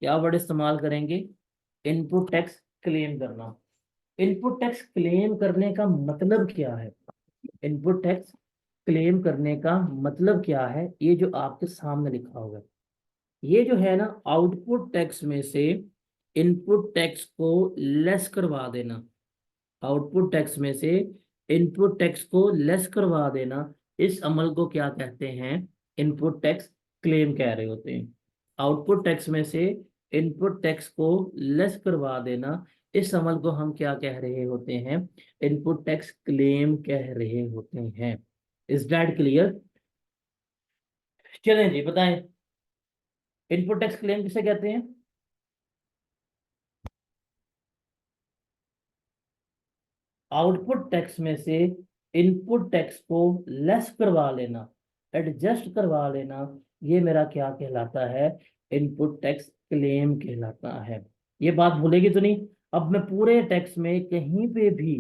क्या वर्ड इस्तेमाल करेंगे, इनपुट टैक्स क्लेम करना। इनपुट टैक्स क्लेम करने का मतलब क्या है, इनपुट टैक्स क्लेम करने का मतलब क्या है, ये जो आपके सामने लिखा होगा, ये जो है ना आउटपुट टैक्स में से इनपुट टैक्स को लेस करवा देना। आउटपुट टैक्स में से इनपुट टैक्स को लेस करवा देना, इस अमल को क्या कहते हैं, इनपुट टैक्स क्लेम कह रहे होते हैं। आउटपुट टैक्स में से इनपुट टैक्स को लेस करवा देना, इस अमल को हम क्या कह रहे होते हैं, इनपुट टैक्स क्लेम कह रहे होते हैं। Is that clear. चलें जी बताएं, इनपुट टैक्स क्लेम किसे कहते हैं। आउटपुट टैक्स में से इनपुट टैक्स को लेस करवा लेना, एडजस्ट करवा लेना, ये मेरा क्या कहलाता है, इनपुट टैक्स क्लेम कहलाता है। ये बात भूलेगी तो नहीं। अब मैं पूरे टैक्स में कहीं पे भी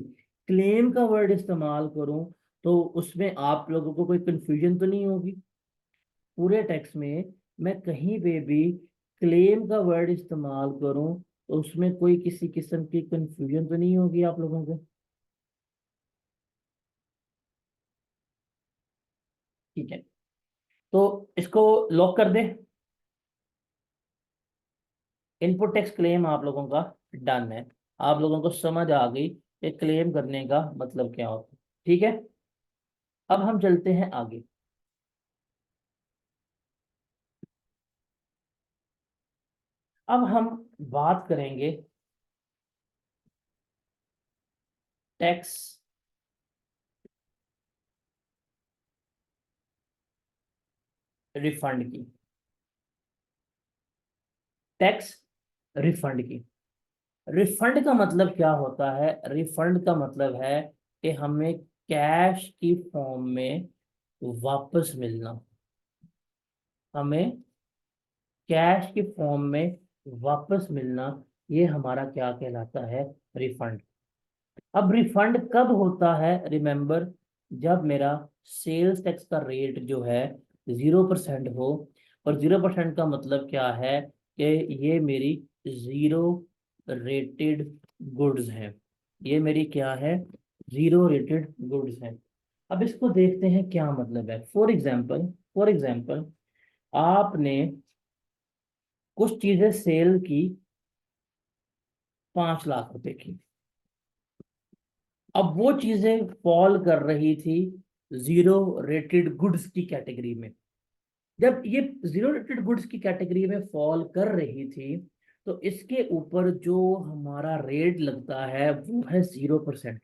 क्लेम का वर्ड इस्तेमाल करूं तो उसमें आप लोगों को कोई कंफ्यूजन तो नहीं होगी। पूरे टैक्स में मैं कहीं पे भी क्लेम का वर्ड इस्तेमाल करूं तो उसमें कोई किसी किस्म की कंफ्यूजन तो नहीं होगी आप लोगों को। ठीक है, तो इसको लॉक कर दे। इनपुट टैक्स क्लेम आप लोगों का डन है। आप लोगों को समझ आ गई कि क्लेम करने का मतलब क्या होता है। ठीक है, अब हम चलते हैं आगे। अब हम बात करेंगे टैक्स रिफंड की, टैक्स रिफंड की। रिफंड का मतलब क्या होता है? रिफंड का मतलब है कि हमें कैश की फॉर्म में वापस मिलना। हमें कैश की फॉर्म में वापस मिलना, ये हमारा क्या कहलाता है? रिफंड। अब रिफंड कब होता है? रिमेंबर, जब मेरा सेल्स टैक्स का रेट जो है 0% हो। और 0% का मतलब क्या है? कि ये मेरी जीरो रेटेड गुड्स है। ये मेरी क्या है? जीरो रेटेड गुड्स है। अब इसको देखते हैं क्या मतलब है। फॉर एग्जाम्पल आपने कुछ चीजें सेल की 5 लाख रुपए की। अब वो चीजें फॉल कर रही थी जीरो रेटेड गुड्स की कैटेगरी में। जब ये जीरो रेटेड गुड्स की कैटेगरी में फॉल कर रही थी, तो इसके ऊपर जो हमारा रेट लगता है वो है 0%।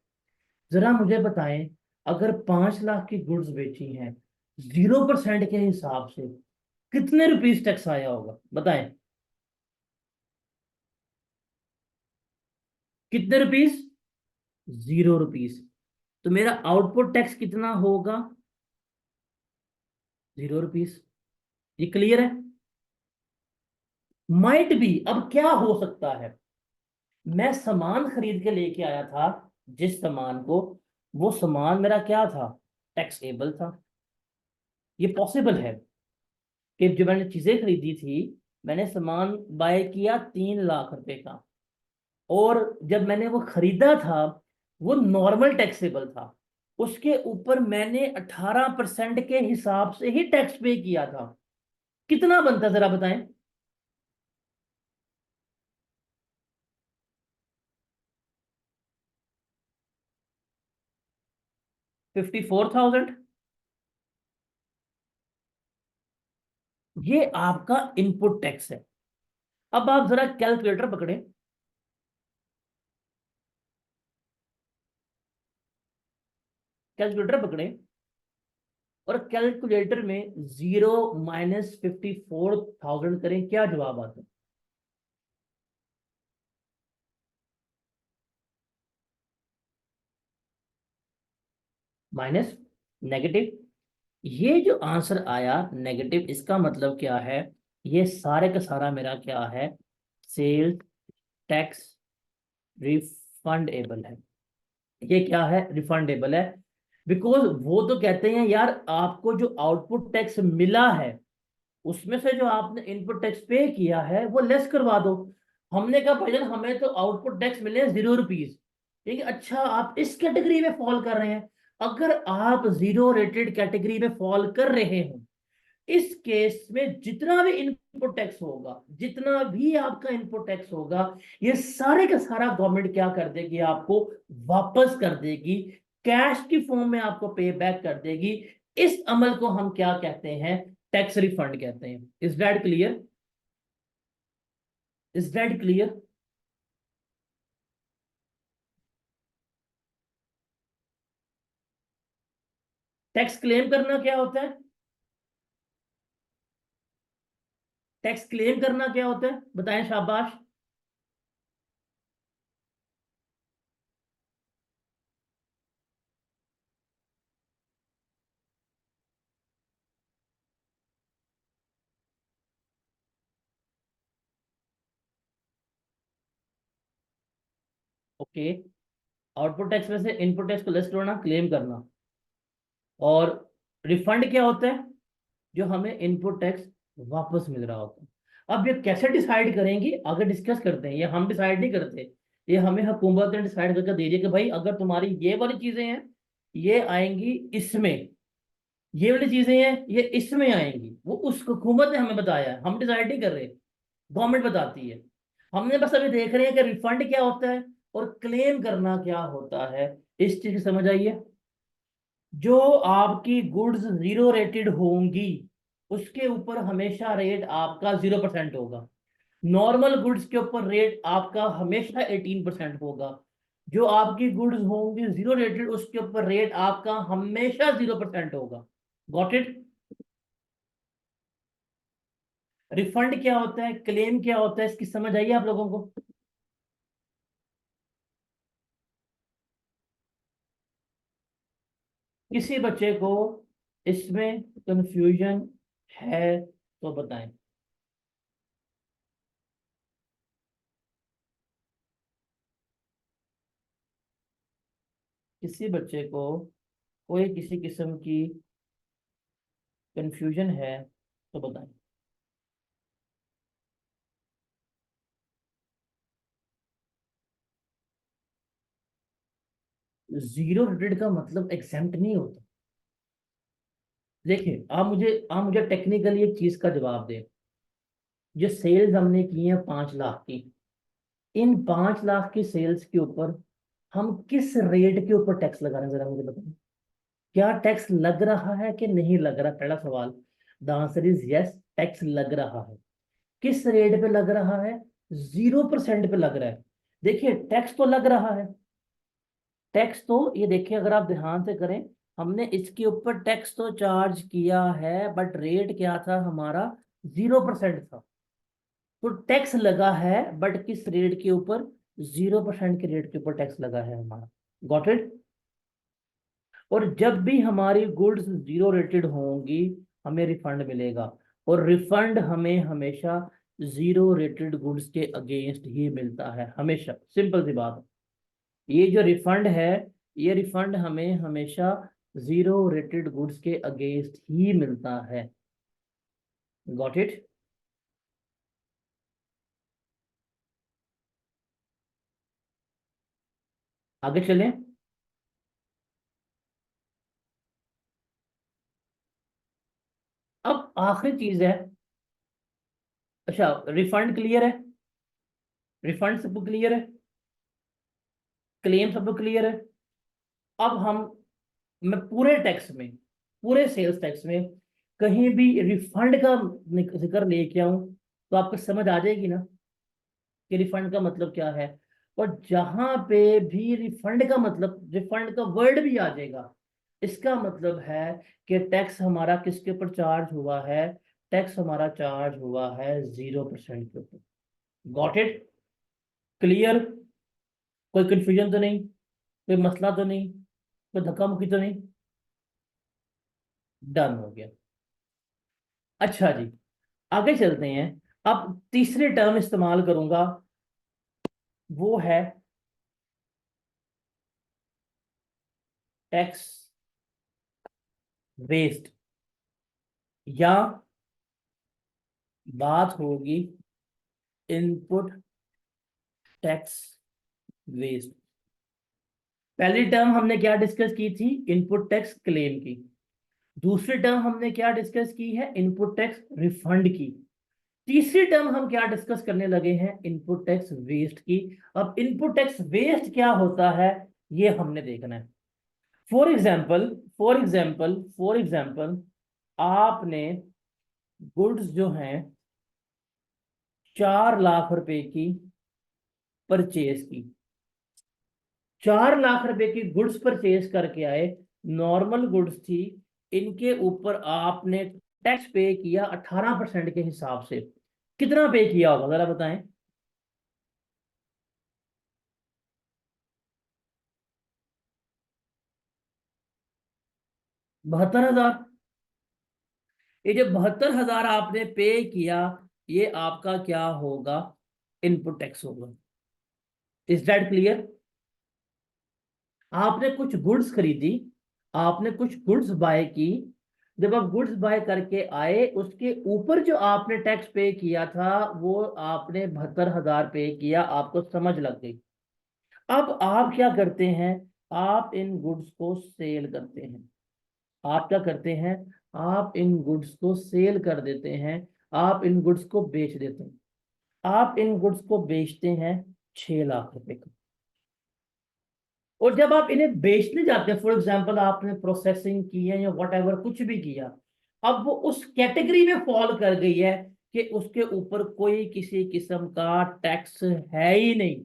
जरा मुझे बताएं, अगर 5 लाख की गुड्स बेची हैं 0% के हिसाब से, कितने रुपीस टैक्स आया होगा? बताएं, कितने रुपीस? 0 रुपीस। तो मेरा आउटपुट टैक्स कितना होगा? 0 रुपीस। ये क्लियर है? माइट बी, अब क्या हो सकता है? मैं सामान खरीद के लेके आया था, जिस सामान को, वो सामान मेरा क्या था? टैक्सेबल था। ये पॉसिबल है कि जो मैंने चीजें खरीदी थी, मैंने सामान बाय किया 3 लाख रुपए का, और जब मैंने वो खरीदा था वो नॉर्मल टैक्सेबल था। उसके ऊपर मैंने 18% के हिसाब से ही टैक्स पे किया था। कितना बनता जरा बताएं? 54,000। ये आपका इनपुट टैक्स है। अब आप जरा कैलकुलेटर पकड़े, कैलकुलेटर पकड़े, और कैलकुलेटर में 0 - 54,000 करें, क्या जवाब आता है? Minus, negative. ये जो आंसर आया नेगेटिव, इसका मतलब क्या है? ये सारे का सारा मेरा क्या है? सेल्स टैक्स रिफंडेबल है। ये क्या है? रिफंडेबल है। बिकॉज वो तो कहते हैं यार, आपको जो आउटपुट टैक्स मिला है उसमें से जो आपने इनपुट टैक्स पे किया है वो लेस करवा दो। हमने कहा भाईजान हमें तो आउटपुट टैक्स मिले 0 रुपीज। ठीक है, अच्छा आप इस कैटेगरी में फॉल कर रहे हैं। अगर आप जीरो रेटेड कैटेगरी में फॉल कर रहे हो, इस केस में जितना भी इनपुट टैक्स होगा, जितना भी आपका इनपुट टैक्स होगा, ये सारे का सारा गवर्नमेंट क्या कर देगी? आपको वापस कर देगी। कैश की फॉर्म में आपको पे बैक कर देगी। इस अमल को हम क्या कहते हैं? टैक्स रिफंड कहते हैं। Is that clear? Is that clear? Tax claim करना क्या होता है? टैक्स क्लेम करना क्या होता है? बताएं, शाबाश। ओके, आउटपुट टैक्स में से इनपुट टैक्स को लेस करना, क्लेम करना। और रिफंड क्या होता है? जो हमें इनपुट टैक्स वापस मिल रहा होता है। अब ये कैसे डिसाइड करेंगे, आगे डिस्कस करते हैं। ये हम डिसाइड नहीं करते, ये हमें हुकूमत ने डिसाइड करके दे दिया कि भाई अगर तुम्हारी ये वाली चीजें हैं, ये आएंगी इसमें, ये वाली चीजें हैं ये इसमें आएंगी। वो उस हुकूमत ने हमें बताया है, हम डिसाइड नहीं कर रहे, गवर्नमेंट बताती है। हमने बस अभी देख रहे हैं कि रिफंड क्या होता है और क्लेम करना क्या होता है। इस चीज की समझ आइए। जो आपकी गुड्स जीरो रेटेड होंगी, उसके ऊपर हमेशा रेट आपका 0% होगा। नॉर्मल गुड्स के ऊपर रेट आपका हमेशा 18% होगा। जो आपकी गुड्स होंगी जीरो रेटेड, उसके ऊपर रेट आपका हमेशा 0% होगा। Got it? रिफंड क्या होता है, क्लेम क्या होता है, इसकी समझ आई आप लोगों को? किसी बच्चे को इसमें कंफ्यूजन है तो बताएं। किसी बच्चे को कोई किसी किस्म की कंफ्यूजन है तो बताएं। जीरो रेटेड का मतलब एग्जाम्प्ट नहीं होता। देखिए, आप मुझे टेक्निकली एक चीज का जवाब दें। जो सेल्स हमने की है 5 लाख की, इन 5 लाख की सेल्स के ऊपर हम किस रेट के ऊपर टैक्स लगा रहे हैं, जरा मुझे बताएं। क्या टैक्स लग रहा है कि नहीं लग रहा, पहला सवाल। The answer is yes, tax लग रहा है। किस रेट पे लग रहा है? 0% पे लग रहा है। देखिए, टैक्स तो लग रहा है। टैक्स तो ये देखिए, अगर आप ध्यान से करें, हमने इसके ऊपर टैक्स तो चार्ज किया है, बट रेट क्या था हमारा? 0% था। तो टैक्स लगा है, बट किस रेट के ऊपर? 0% के रेट के ऊपर टैक्स लगा है हमारा। Got it? और जब भी हमारी गुड्स जीरो रेटेड होंगी, हमें रिफंड मिलेगा। और रिफंड हमें हमेशा जीरो रेटेड गुड्स के अगेंस्ट ही मिलता है, हमेशा। सिंपल सी बात है। ये जो रिफंड है, ये रिफंड हमें हमेशा जीरो रेटेड गुड्स के अगेंस्ट ही मिलता है। Got it? आगे चलें। अब आखिरी चीज है। अच्छा, रिफंड क्लियर है? रिफंड सब क्लियर है? क्लेम सब क्लियर है? अब हम, मैं पूरे टैक्स में, पूरे सेल्स टैक्स में कहीं भी रिफंड का जिक्र लेके आऊं, तो आपको समझ आ जाएगी ना कि रिफंड का मतलब क्या है। और जहां पे भी रिफंड का मतलब, रिफंड का वर्ड भी आ जाएगा, इसका मतलब है कि टैक्स हमारा किसके ऊपर चार्ज हुआ है? टैक्स हमारा चार्ज हुआ है 0% के ऊपर। Got it? क्लियर? कोई कंफ्यूजन तो नहीं? कोई मसला तो नहीं? कोई धक्का मुक्की तो नहीं? डन हो गया। अच्छा जी, आगे चलते हैं। अब तीसरे टर्म इस्तेमाल करूंगा, वो है टैक्स वेस्ट, या बात होगी इनपुट टैक्स वेस्ट। पहली टर्म हमने क्या डिस्कस की थी? इनपुट टैक्स क्लेम की। दूसरी टर्म हमने क्या डिस्कस की है? इनपुट टैक्स रिफंड की। तीसरी टर्म हम क्या डिस्कस करने लगे हैं? इनपुट टैक्स वेस्ट की। अब इनपुट टैक्स वेस्ट क्या होता है, ये हमने देखना है। फॉर एग्जाम्पल आपने गुड्स जो हैं 4 लाख रुपए की परचेज की। 4 लाख रुपए की गुड्स परचेज करके आए, नॉर्मल गुड्स थी। इनके ऊपर आपने टैक्स पे किया 18% के हिसाब से। कितना पे किया होगा, जरा बताएं। 72,000। ये जो 72,000 आपने पे किया, ये आपका क्या होगा? इनपुट टैक्स होगा। Is that clear? आपने कुछ गुड्स खरीदी, आपने कुछ गुड्स बाय की। जब आप गुड्स बाय करके आए, उसके ऊपर जो आपने टैक्स पे किया था, वो आपने 72,000 पे किया, आपको समझ लग गई। अब आप क्या करते हैं? आप इन गुड्स को सेल करते हैं। आप क्या करते हैं? आप इन गुड्स को सेल कर देते हैं। आप इन गुड्स को बेच देते हैं। आप इन गुड्स को बेचते हैं 6 लाख रुपए का। और जब आप इन्हें बेचने जाते हैं, फॉर एग्जांपल आपने प्रोसेसिंग की है या वट एवर कुछ भी किया, अब वो उस कैटेगरी में फॉल कर गई है कि उसके ऊपर कोई किसी किस्म का टैक्स है ही नहीं।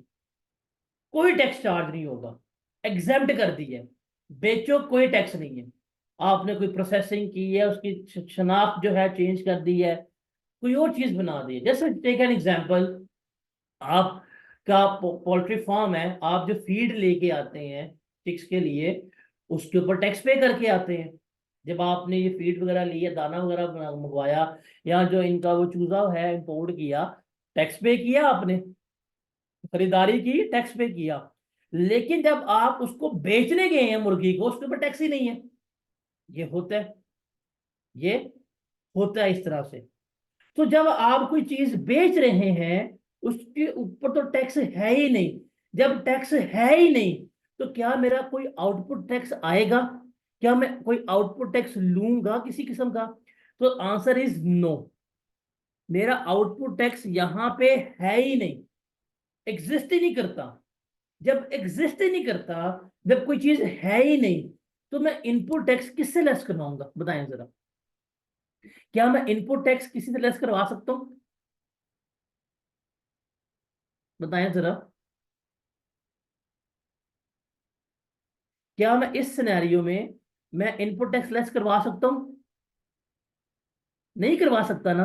कोई टैक्स चार्ज नहीं होगा। एग्जेम्प्ट कर दी है। बेचो, कोई टैक्स नहीं है। आपने कोई प्रोसेसिंग की है, उसकी शनाख्त जो है चेंज कर दी है, कोई और चीज बना दी है। जैसे टेक एन एग्जांपल, आपका पोल्ट्री फार्म है, आप जो फीड लेके आते हैं चिक्स के लिए, उसके ऊपर टैक्स पे करके आते हैं। जब आपने ये फीड वगैरह लिया, दाना वगैरह मंगवाया, या जो इनका वो चूजा है इंपोर्ट किया, टैक्स पे किया आपने, खरीदारी की, टैक्स पे किया। लेकिन जब आप उसको बेचने गए हैं मुर्गी को, उसके ऊपर टैक्स ही नहीं है। ये होता है, ये होता है इस तरह से। तो जब आप कोई चीज बेच रहे हैं, उसके ऊपर तो टैक्स है ही नहीं। जब टैक्स है ही नहीं, तो क्या मेरा कोई आउटपुट टैक्स आएगा? क्या मैं कोई आउटपुट टैक्स लूंगा किसी किस्म का? तो आंसर इज नो। मेरा आउटपुट टैक्स यहां पे है ही नहीं, एग्जिस्ट ही नहीं करता। जब एग्जिस्ट ही नहीं करता, जब कोई चीज है ही नहीं, तो मैं इनपुट टैक्स किससे लेस करवाऊंगा? बताएं जरा। क्या मैं इनपुट टैक्स किसी से लेस करवा सकता हूं? बताएं जरा। क्या मैं इस सिनेरियो में मैं इनपुट टैक्स लेस करवा सकता हूं? नहीं करवा सकता ना।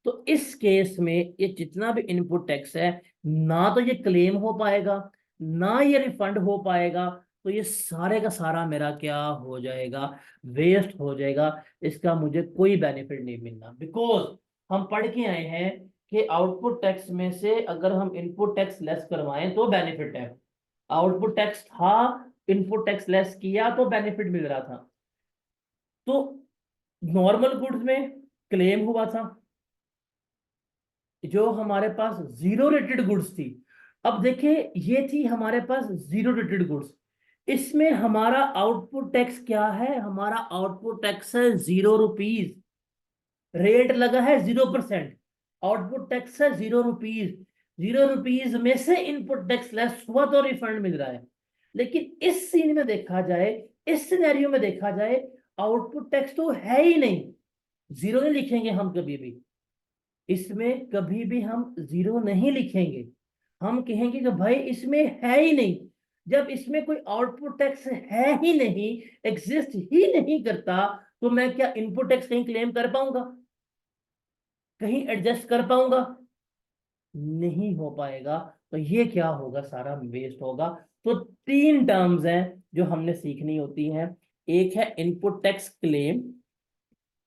तो इस केस में ये जितना भी इनपुट टैक्स है, ना तो ये क्लेम हो पाएगा, ना ये रिफंड हो पाएगा। तो ये सारे का सारा मेरा क्या हो जाएगा? वेस्ट हो जाएगा। इसका मुझे कोई बेनिफिट नहीं मिलना, बिकॉज हम पढ़ के आए हैं कि आउटपुट टैक्स में से अगर हम इनपुट टैक्स लेस करवाएं तो बेनिफिट है। आउटपुट टैक्स था, इनपुट टैक्स लेस किया तो बेनिफिट मिल रहा था। तो नॉर्मल गुड्स में क्लेम हुआ था, जो हमारे पास जीरो रेटेड गुड्स थी। अब देखिए, ये थी हमारे पास जीरो रेटेड गुड्स। इसमें हमारा आउटपुट टैक्स क्या है? हमारा आउटपुट टैक्स है 0 रुपीज। रेट लगा है 0%। आउटपुट टैक्स है 0 रुपीज। 0 रुपीज में से इनपुट टैक्स लेस हुआ तो रिफंड मिल रहा है। लेकिन इस सीन में देखा जाए, इस सिनेरियो में देखा जाए, आउटपुट टैक्स तो है ही नहीं। जीरो नहीं लिखेंगे हम कभी भी, इसमें कभी भी हम जीरो नहीं लिखेंगे। हम कहेंगे कि भाई इसमें है ही नहीं। जब इसमें कोई आउटपुट टैक्स है ही नहीं, एग्जिस्ट ही नहीं करता, तो मैं क्या इनपुट टैक्स कहीं क्लेम कर पाऊंगा? कहीं एडजस्ट कर पाऊंगा? नहीं हो पाएगा। तो ये क्या होगा? सारा वेस्ट होगा। तो तीन टर्म्स हैं जो हमने सीखनी होती हैं। एक है इनपुट टैक्स क्लेम,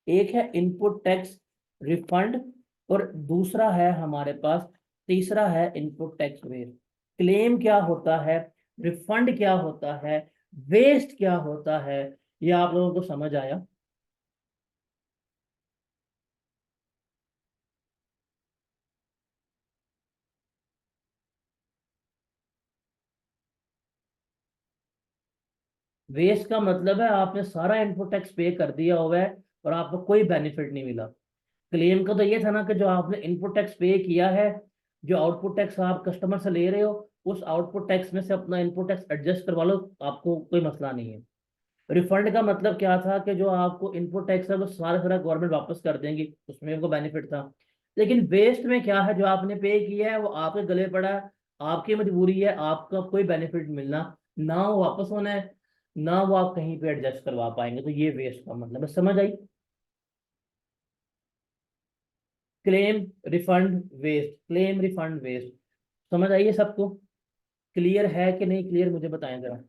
एक है इनपुट टैक्स रिफंड, और दूसरा है हमारे पास, तीसरा है इनपुट टैक्स वेस्ट। क्लेम क्या होता है, रिफंड क्या होता है, वेस्ट क्या होता है, ये आप लोगों को समझ आया? वेस्ट का मतलब है आपने सारा इनपुट टैक्स पे कर दिया हुआ है और आपको कोई बेनिफिट नहीं मिला। क्लेम का तो ये था ना कि जो आपने इनपुट टैक्स पे किया है, जो आउटपुट टैक्स आप कस्टमर से ले रहे हो, उस आउटपुट टैक्स में से अपना इनपुट टैक्स एडजस्ट करवा लो, आपको कोई मसला नहीं है। रिफंड का मतलब क्या था कि जो आपको इनपुट टैक्स है वो सारा सारा गवर्नमेंट वापस कर देंगी, उसमें उनको बेनिफिट था। लेकिन वेस्ट में क्या है? जो आपने पे किया है वो आपके गले पड़ा है, आपकी मजबूरी है, आपका कोई बेनिफिट मिलना, ना वो वापस होना है, ना वो आप कहीं पे एडजस्ट करवा पाएंगे। तो ये वेस्ट का मतलब है, समझ आई? Claim, refund, waste, claim, refund, waste. समझ आइए सबको? क्लियर है कि नहीं क्लियर, मुझे बताएं जरा।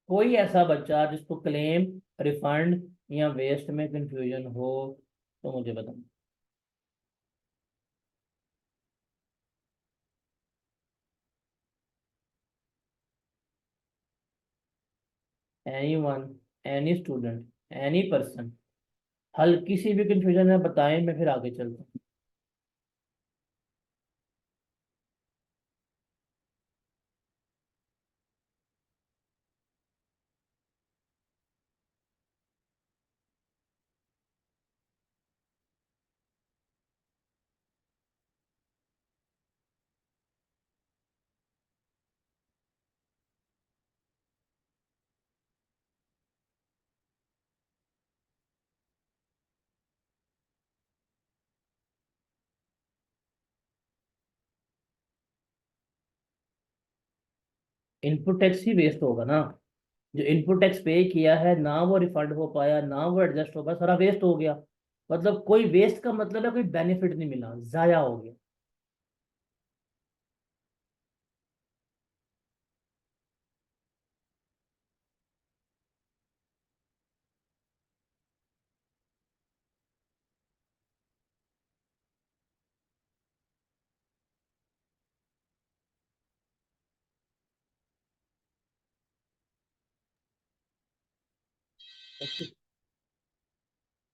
कोई ऐसा बच्चा जिसको क्लेम, रिफंड या वेस्ट में कंफ्यूजन हो, तो मुझे बताओ। Any one, any student, any person, हल्की सी भी कंफ्यूजन है बताएं, मैं फिर आगे चलता हूँ। इनपुट टैक्स ही वेस्ट होगा ना। जो इनपुट टैक्स पे किया है ना वो रिफंड हो पाया, ना वो एडजस्ट हो पाया, सारा वेस्ट हो गया। मतलब कोई वेस्ट का मतलब है कोई बेनिफिट नहीं मिला, जाया हो गया।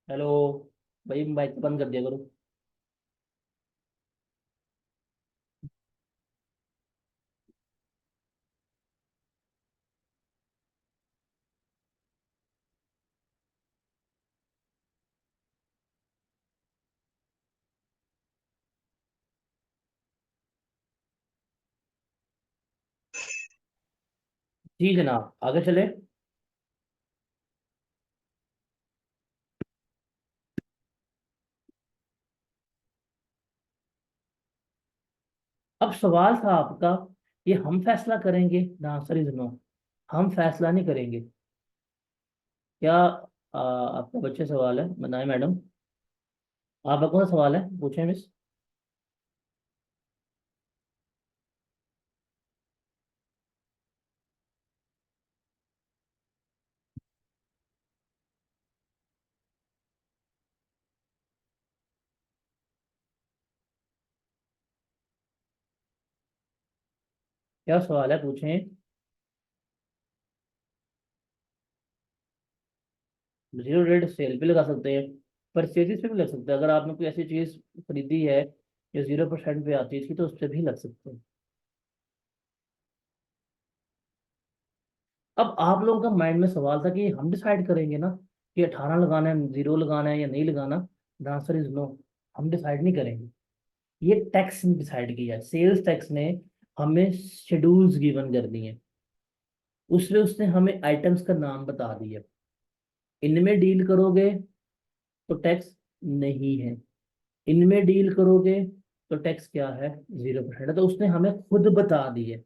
हेलो भाई, माइक बंद कर दिया करो। जी जनाब, आगे चले। अब सवाल था आपका, ये हम फैसला करेंगे? The answer is no. हम फैसला नहीं करेंगे। क्या आपका बच्चे सवाल है, बनाए मैडम। आपका कौन सा सवाल है, पूछें मिस। क्या सवाल है, पूछें। जीरो रेट सेल पे लगा सकते हैं, परचेजेस पे भी लग सकते हैं। अगर आपने कोई ऐसी चीज खरीदी है जो 0% पे आती है इसकी, तो उस पर भी लग सकते हैं। अब आप लोगों का माइंड में सवाल था कि हम डिसाइड करेंगे ना कि 18 लगाना है, जीरो लगाना है या नहीं लगाना। The answer is no. हम डिसाइड नहीं करेंगे। ये टैक्स ने डिसाइड किया है, सेल्स टैक्स ने हमें शेड्यूल्स गिवन कर दिए। उसमें उसने हमें आइटम्स का नाम बता दिया। इनमें डील करोगे तो टैक्स नहीं है, इनमें डील करोगे तो टैक्स क्या है, 0% है। तो उसने हमें खुद बता दिया,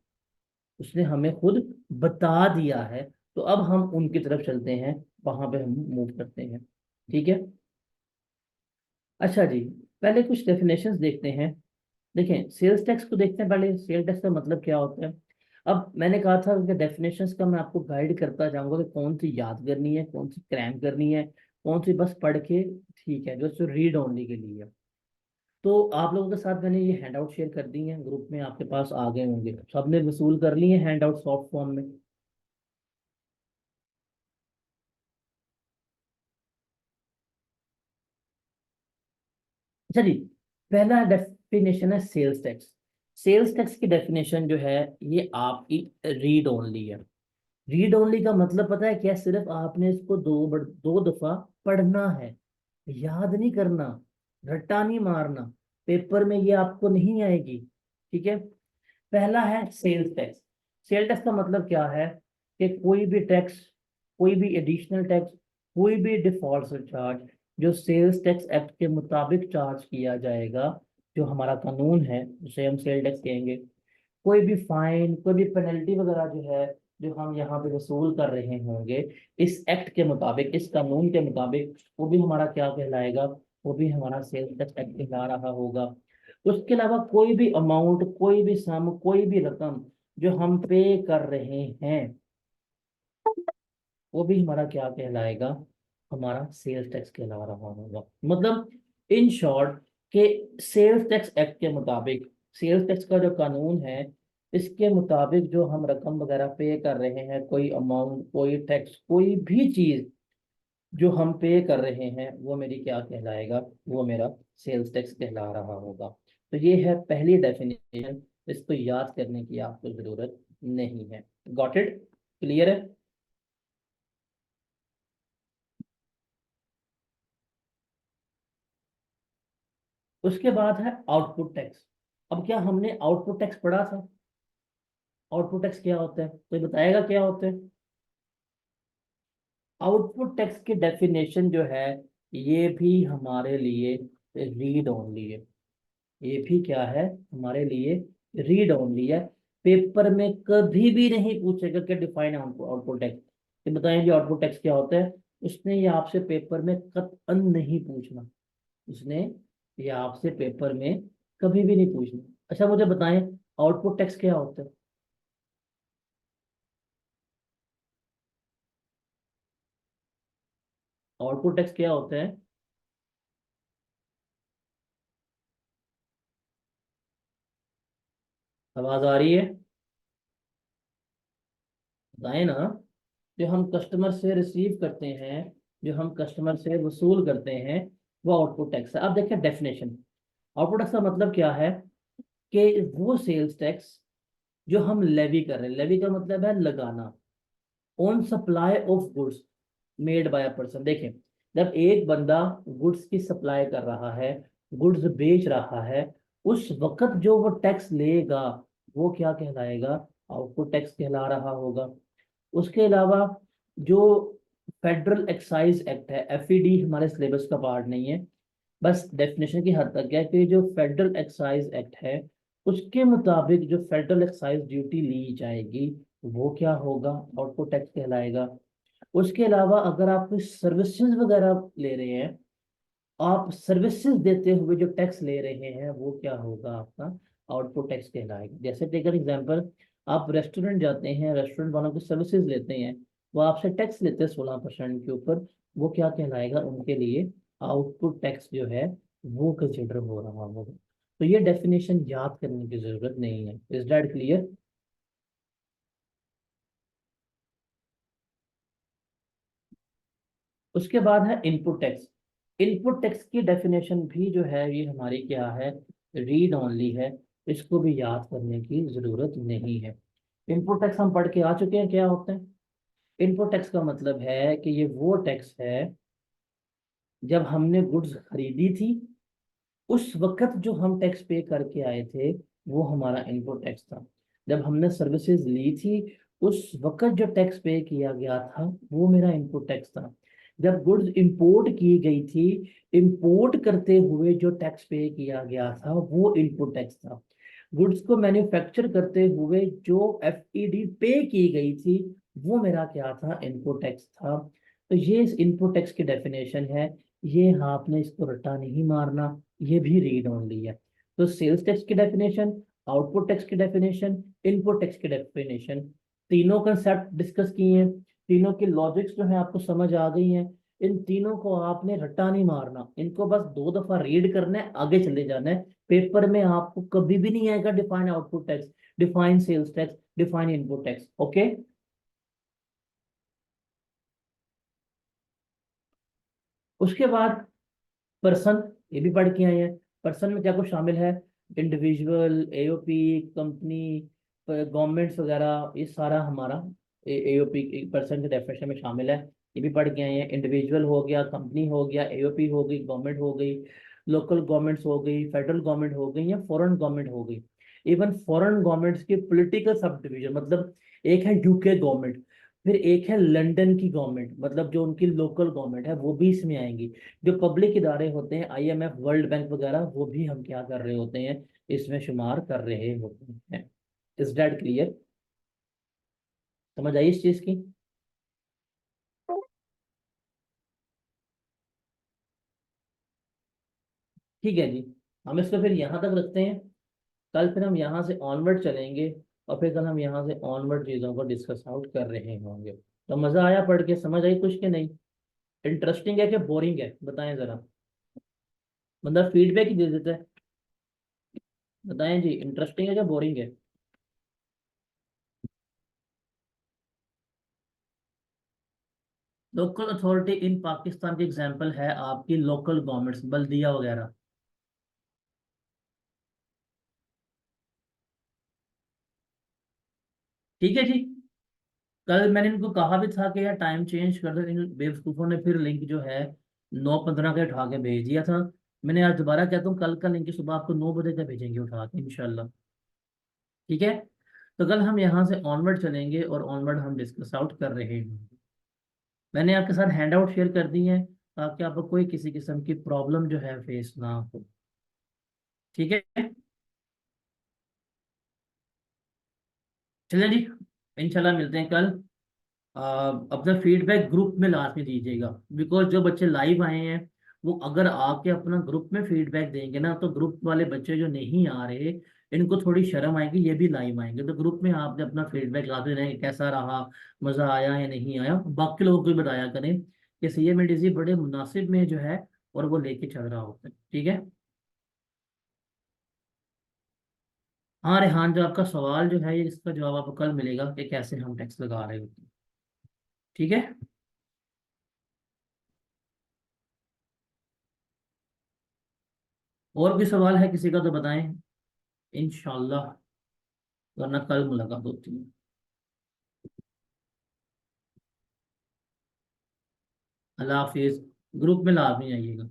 उसने हमें खुद बता दिया है। तो अब हम उनकी तरफ चलते हैं, वहां पे हम मूव करते हैं। ठीक है। अच्छा जी, पहले कुछ डेफिनेशंस देखते हैं। देखें, सेल्स टैक्स को देखते हैं पहले। सेल टैक्स का मतलब क्या होता है। अब मैंने कहा था कि डेफिनेशंस का मैं आपको गाइड करता जाऊंगा कि कौन सी याद करनी है, कौन सी क्रैम करनी है, कौन सी बस पढ़ के ठीक है, जो रीड ओनली के लिए है। तो आप लोगों के साथ मैंने ये हैंड आउट शेयर कर दी है, ग्रुप में आपके पास आ गए होंगे, सबने वसूल कर लिए हैंड आउट सॉफ्ट फॉर्म में। अच्छा जी, पहला डेफिनेशन है सेल्स टैक्स। सेल्स टैक्स की डेफिनेशन जो है, ये आपकी रीड ओनली है। रीड ओनली का मतलब पता है क्या? सिर्फ आपने इसको दो दफा पढ़ना है, याद नहीं करना, रट्टा नहीं मारना। पेपर में ये आपको नहीं आएगी। ठीक है। पहला है सेल्स टैक्स। सेल टैक्स का मतलब क्या है कि कोई भी टैक्स, कोई भी एडिशनल टैक्स, कोई भी डिफॉल्ट चार्ज जो सेल्स टैक्स एक्ट के मुताबिक चार्ज किया जाएगा, जो हमारा कानून है उसे हम सेल टैक्स कहेंगे। कोई भी फाइन, कोई भी पेनल्टी वगैरह जो है, जो हम यहाँ पे वसूल कर रहे होंगे इस एक्ट के मुताबिक, इस कानून के मुताबिक, वो भी हमारा क्या कहलाएगा, वो भी हमारा सेल्स टैक्स एक्ट कहला रहा होगा। उसके अलावा कोई भी अमाउंट, कोई भी सम, कोई भी रकम जो हम पे कर रहे हैं, वो भी हमारा क्या कहलाएगा, हमारा सेल्स टैक्स कहला रहा होगा। मतलब इन शॉर्ट के सेल्स टैक्स एक्ट के मुताबिक, सेल्स टैक्स का जो कानून है इसके मुताबिक जो हम रकम वगैरह पे कर रहे हैं, कोई अमाउंट, कोई टैक्स, कोई भी चीज जो हम पे कर रहे हैं, वो मेरी क्या कहलाएगा, वो मेरा सेल्स टैक्स कहला रहा होगा। तो ये है पहली डेफिनेशन। इसको याद करने की आपको जरूरत नहीं है। Got it? क्लियर है? उसके बाद है आउटपुट टैक्स। अब क्या हमने आउटपुट टैक्स पढ़ा था? आउटपुट टैक्स क्या होता है, कोई बताएगा क्या होता है? आउटपुट टैक्स की डेफिनेशन जो है, ये भी हमारे लिए रीड ओनली है। ये भी क्या है, हमारे लिए रीड ओनली है। पेपर में कभी भी नहीं पूछेगा कि डिफाइन आउटपुट टैक्स, ये बताएं जी आउटपुट टैक्स क्या होता है। उसने ये आपसे पेपर में कतई नहीं पूछना, उसने ये आपसे पेपर में कभी भी नहीं पूछना। अच्छा मुझे बताएं आउटपुट टैक्स क्या होता है। आउटपुट टैक्स क्या होता है? आवाज आ रही है? बताएं ना। जो हम कस्टमर से रिसीव करते हैं, जो हम कस्टमर से वसूल करते हैं, वो आउटपुट टैक्स है। अब देखिए डेफिनेशन, आउटपुट टैक्स का मतलब क्या है कि वो सेल्स टैक्स जो हम लेवी कर रहे हैं, लेवी का मतलब है लगाना, on supply of goods made by a person. देखें, जब एक बंदा गुड्स की सप्लाई कर रहा है, गुड्स बेच रहा है, उस वक्त जो वो टैक्स लेगा वो क्या कहलाएगा? आउटपुट टैक्स कहला रहा होगा। उसके अलावा जो फेडरल एक्साइज एक्ट है, एफईडी हमारे सिलेबस का पार्ट नहीं है, बस डेफिनेशन की हद तक है कि जो फेडरल एक्साइज एक्ट है उसके मुताबिक जो फेडरल एक्साइज ड्यूटी ली जाएगी वो क्या होगा? आउटपुट टैक्स कहलाएगा। उसके अलावा अगर आप कोई सर्विसेज वगैरह ले रहे हैं, आप सर्विसेज देते हुए जो टैक्स ले रहे हैं वो क्या होगा? आपका आउटपुट टैक्स कहलाएगा। जैसे टेक एन एग्जांपल, आप रेस्टोरेंट जाते हैं, रेस्टोरेंट वालों की सर्विसेज लेते हैं, वो आपसे टैक्स लेते हैं 16% के ऊपर, वो क्या कहलाएगा उनके लिए? आउटपुट टैक्स जो है वो कंसिडर हो रहा होगा। तो ये डेफिनेशन याद करने की जरूरत नहीं है। Is that clear? उसके बाद है इनपुट टैक्स। इनपुट टैक्स की डेफिनेशन भी जो है ये हमारी क्या है? रीड ओनली है, इसको भी याद करने की जरूरत नहीं है। इनपुट टैक्स हम पढ़ के आ चुके हैं क्या होता है। इनपुट टैक्स का मतलब है कि ये वो टैक्स है जब हमने गुड्स खरीदी थी, उस वक्त जो हम टैक्स पे करके आए थे वो हमारा इनपुट टैक्स था। जब हमने सर्विसेज ली थी उस वक्त जो टैक्स पे किया गया था वो मेरा इनपुट टैक्स था। जब गुड्स इंपोर्ट की गई थी, इंपोर्ट करते हुए जो टैक्स पे किया गया था वो इनपुट टैक्स था। गुड्स को मैन्युफैक्चर करते हुए जो एफईडी पे की गई थी वो मेरा क्या था? इनपुट टैक्स था। तो ये इस इनपुट टैक्स की डेफिनेशन है। ये आपने इसको रट्टा नहीं मारना, ये भी रीड ओनली है। तो सेल्स टैक्स की डेफिनेशन, आउटपुट टैक्स की डेफिनेशन, इनपुट टैक्स की डेफिनेशन, तीनों कंसेप्ट डिस्कस किए हैं, तीनों की लॉजिक्स जो है आपको समझ आ गई हैं। इन तीनों को आपने रट्टा नहीं मारना, इनको बस 2 दफा रीड करना है, आगे चले जाना है। पेपर में आपको कभी भी नहीं आएगा define output tax, define sales tax, define input tax. Okay. उसके बाद पर्सन, ये भी पढ़ के आए हैं। पर्सन में क्या कुछ शामिल है? इंडिविजुअल, एओपी, कंपनी, गवर्नमेंट्स वगैरह, ये सारा हमारा एओपी पर्सन के डेफिनेशन में शामिल है। ये भी पढ़ के आए हैं। इंडिविजुअल हो गया, कंपनी हो गया, एओपी हो गई, गवर्नमेंट हो गई, लोकल गवर्नमेंट्स हो गई, फेडरल गवर्नमेंट हो गई या फॉरेन गवर्नमेंट हो गई। इवन फॉरेन गवर्नमेंट्स के पॉलिटिकल सब डिवीजन, मतलब एक है यूके गवर्नमेंट, फिर एक है लंदन की गवर्नमेंट, मतलब जो उनकी लोकल गवर्नमेंट है वो भी इसमें आएंगी। जो पब्लिक इदारे होते हैं, आईएमएफ, वर्ल्ड बैंक वगैरह, वो भी हम क्या कर रहे होते हैं? इसमें शुमार कर रहे होते हैं। Is that clear? समझ आई इस चीज की? ठीक है जी। हम इसको फिर यहाँ तक रखते हैं। कल फिर हम यहाँ से ऑनवर्ड चलेंगे, और फिर कल हम यहाँ से ऑनवर्ड चीज़ों को डिस्कस आउट कर रहे होंगे। तो मज़ा आया पढ़ के? समझ आई कुछ के नहीं? इंटरेस्टिंग है कि बोरिंग है? बताएं ज़रा। मतलब फीडबैक ही दे देता है। बताएं जी, इंटरेस्टिंग है क्या बोरिंग है? लोकल अथॉरिटी इन पाकिस्तान की एग्जांपल है आपकी लोकल गवर्नमेंट्स, बल्दिया वगैरह। ठीक है जी। कल मैंने इनको कहा भी था कि यार टाइम चेंज कर दो, इन बेवकूफ़ों ने फिर लिंक जो है 9:15 के उठा के भेज दिया था। मैंने आज दोबारा कहता हूँ, कल का लिंक सुबह आपको 9 बजे का भेजेंगे उठा के इंशाल्लाह। ठीक है। तो कल हम यहाँ से ऑनवर्ड चलेंगे और ऑनवर्ड हम डिस्कस आउट कर रहे हैं। मैंने आपके साथ हैंड आउट शेयर कर दी है ताकि आपको कोई किसी किस्म की प्रॉब्लम जो है फेस ना हो। ठीक है। चलिए जी, इंशाल्लाह मिलते हैं कल। अपना फीडबैक ग्रुप में लाजमी दीजिएगा, बिकॉज जो बच्चे लाइव आए हैं वो अगर आके अपना ग्रुप में फीडबैक देंगे ना, तो ग्रुप वाले बच्चे जो नहीं आ रहे इनको थोड़ी शर्म आएगी, ये भी लाइव आएंगे। तो ग्रुप में आपने अपना फीडबैक लाते रहें, कैसा रहा, मज़ा आया या नहीं आया, बाकी लोगों को भी बताया करें कि CMA बड़े मुनासिब में जो है और वो लेके चल रहा होता है। ठीक है। हाँ रेहान, जो आपका सवाल जो है ये, इसका जवाब आपको कल मिलेगा कि कैसे हम टैक्स लगा रहे होते हैं। ठीक है। और भी सवाल है किसी का तो बताएं, इंशाल्लाह, वरना कल मुलाकात होती है। अल्लाह हाफिज। ग्रुप में लाजमी आइएगा।